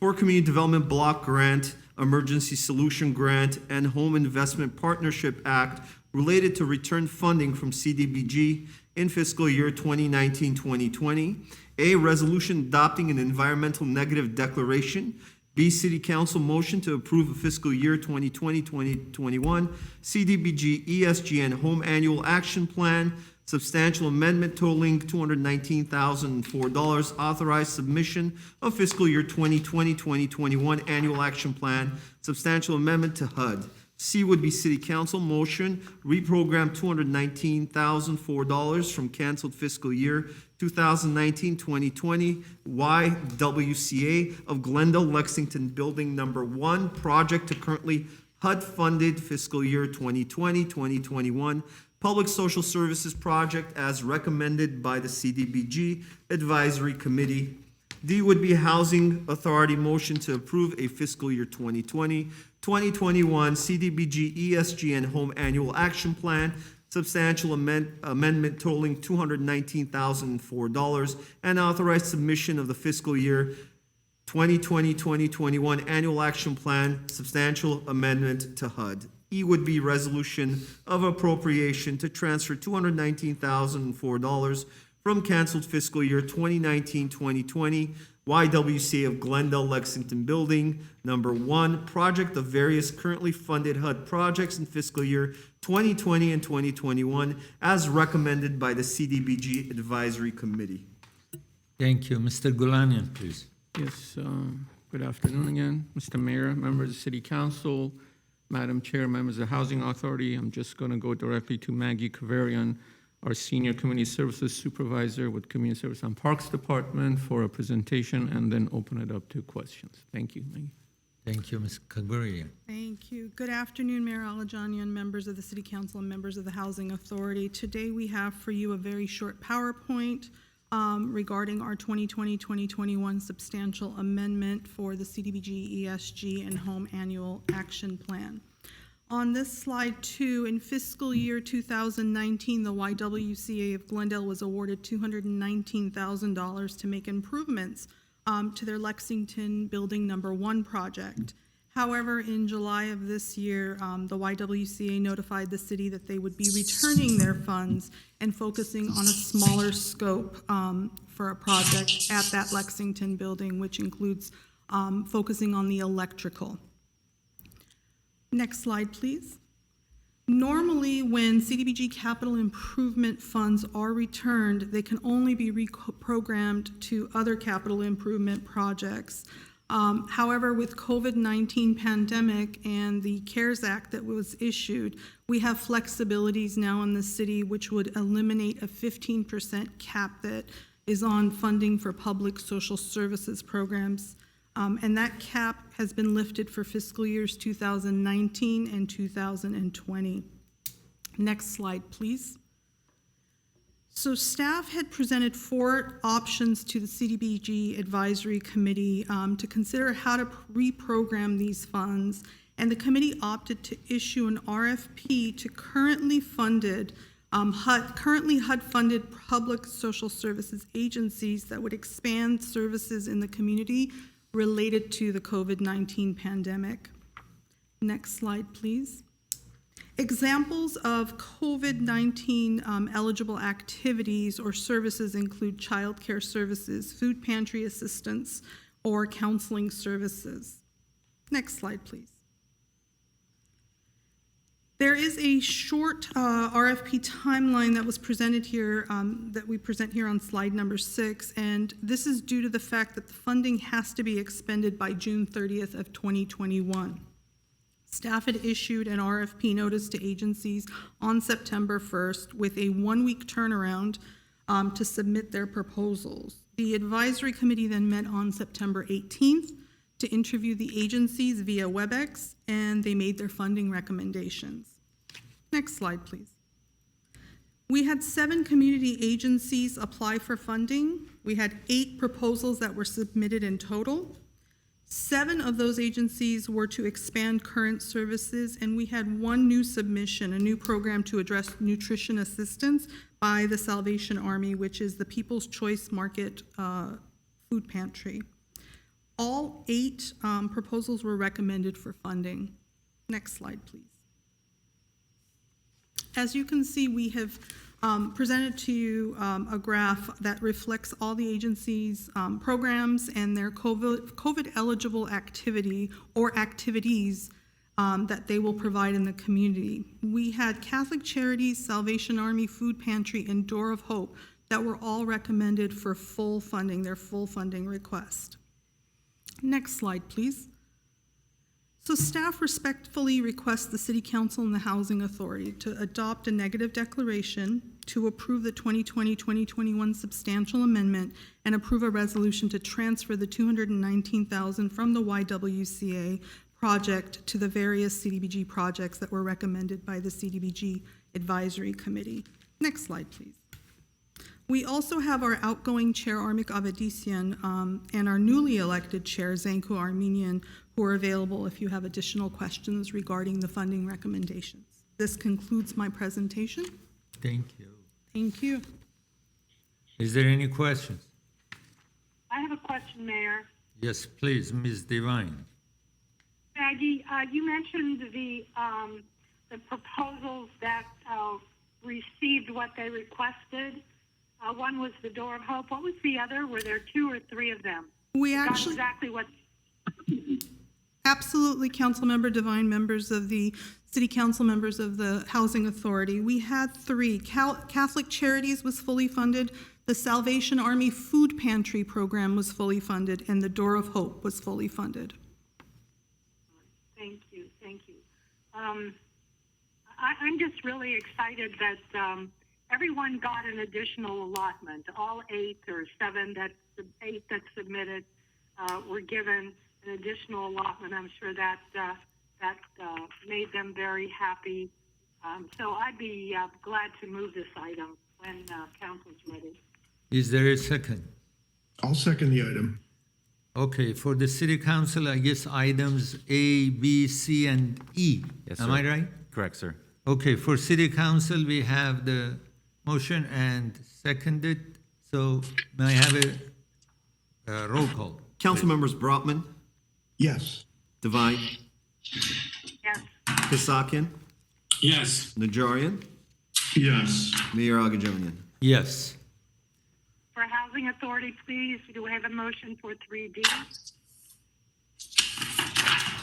for Community Development Block Grant, Emergency Solution Grant, and Home Investment Partnership Act related to return funding from CDBG in fiscal year 2019-2020. A, resolution adopting an environmental negative declaration. B, City Council motion to approve a fiscal year 2020-2021 CDBG ESG and Home Annual Action Plan, substantial amendment totaling $219,004, authorized submission of fiscal year 2020-2021 Annual Action Plan, substantial amendment to HUD. C would be City Council motion, reprogram $219,004 from canceled fiscal year 2019-2020 YWCA of Glendale Lexington Building Number 1 project to currently HUD-funded fiscal year 2020-2021 Public Social Services project as recommended by the CDBG Advisory Committee. D would be Housing Authority motion to approve a fiscal year 2020-2021 CDBG ESG and Home Annual Action Plan, substantial amendment totaling $219,004, and authorized submission of the fiscal year 2020-2021 Annual Action Plan, substantial amendment to HUD. E would be resolution of appropriation to transfer $219,004 from canceled fiscal year 2019-2020 YWCA of Glendale Lexington Building Number 1 project of various currently funded HUD projects in fiscal year 2020 and 2021 as recommended by the CDBG Advisory Committee. Thank you. Mr. Gulanian, please. Yes, good afternoon again, Mr. Mayor, members of the City Council, Madam Chair, members of the Housing Authority. I'm just going to go directly to Maggie Kavarian, our Senior Community Services Supervisor with Community Service and Parks Department, for a presentation and then open it up to questions. Thank you, Maggie. Thank you, Ms. Kagurian. Thank you. Good afternoon, Mayor Alajanian, members of the City Council, and members of the Housing Authority. Today we have for you a very short PowerPoint regarding our 2020-2021 substantial amendment for the CDBG ESG and Home Annual Action Plan. On this slide 2, in fiscal year 2019, the YWCA of Glendale was awarded $219,000 to make improvements to their Lexington Building Number 1 project. However, in July of this year, the YWCA notified the city that they would be returning their funds and focusing on a smaller scope for a project at that Lexington building, which includes focusing on the electrical. Next slide, please. Normally, when CDBG capital improvement funds are returned, they can only be reprogrammed to other capital improvement projects. However, with COVID-19 pandemic and the CARES Act that was issued, we have flexibilities now in the city which would eliminate a 15% cap that is on funding for public social services programs. And that cap has been lifted for fiscal years 2019 and 2020. Next slide, please. So staff had presented 4 options to the CDBG Advisory Committee to consider how to reprogram these funds, and the committee opted to issue an RFP to currently HUD-funded public social services agencies that would expand services in the community related to the COVID-19 pandemic. Next slide, please. Examples of COVID-19 eligible activities or services include childcare services, food pantry assistance, or counseling services. Next slide, please. There is a short RFP timeline that was presented here, that we present here on slide number 6, and this is due to the fact that the funding has to be expended by June 30th of 2021. Staff had issued an RFP notice to agencies on September 1st with a 1-week turnaround to submit their proposals. The advisory committee then met on September 18th to interview the agencies via WebEx, and they made their funding recommendations. Next slide, please. We had 7 community agencies apply for funding. We had 8 proposals that were submitted in total. 7 of those agencies were to expand current services, and we had 1 new submission, a new program to address nutrition assistance by the Salvation Army, which is the People's Choice Market food pantry. All 8 proposals were recommended for funding. Next slide, please. As you can see, we have presented to you a graph that reflects all the agencies' programs and their COVID-eligible activity or activities that they will provide in the community. We had Catholic Charities, Salvation Army, Food Pantry, and Door of Hope that were all recommended for full funding, their full funding request. Next slide, please. So staff respectfully requests the City Council and the Housing Authority to adopt a negative declaration to approve the 2020-2021 substantial amendment and approve a resolution to transfer the $219,000 from the YWCA project to the various CDBG projects that were recommended by the CDBG Advisory Committee. Next slide, please. We also have our outgoing chair, Armik Avedissian, and our newly elected chair, Zanku Armenian, who are available if you have additional questions regarding the funding recommendations. This concludes my presentation. Thank you. Thank you. Is there any questions? I have a question, Mayor. Yes, please, Ms. Devine. Maggie, you mentioned the proposals that received what they requested. One was the Door of Hope. What was the other? Were there 2 or 3 of them? We Got actually, exactly what. absolutely, Councilmember Devine, members of the City Council, members of the Housing Authority. We had 3. Catholic Charities was fully funded, the Salvation Army Food Pantry program was fully funded, and the Door of Hope was fully funded. Thank you, thank you. I'm just really excited that everyone got an additional allotment. All 8 or 7 8 that submitted were given an additional allotment. I'm sure that made them very happy. So I'd be glad to move this item when council's ready. Is there a second? I'll second the item. Okay, for the City Council, I guess items A, B, C, and E. Yes, Am sir. I right? Correct, sir. Okay, for City Council, we have the motion and seconded. So may I have a roll call? Council members Brotman, Yes. Devine, Yes. Kasakian, Yes. Najarian, Yes. Mayor Agajanian. Yes. For Housing Authority, please, do we have a motion for 3D?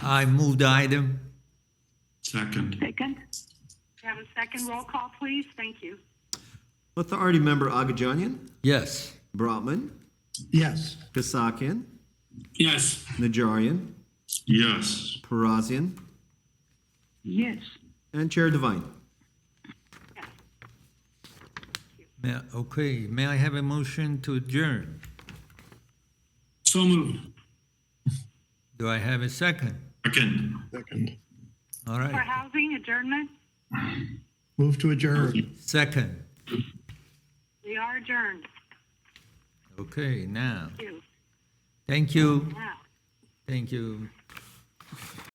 I move the item. Second. Second. Have a second roll call, please. Thank you. Authority member Agajanian, Yes. Brotman, Yes. Kasakian, Yes. Najarian, Yes. Parazian, Yes. and Chair Devine. Yes. Okay, may I have a motion to adjourn? So moved. Do I have a second? Second. Second. All For right, housing adjournment, Move to adjourn. second. we are adjourned. Okay, now, Thank you. thank you. Now. Thank you.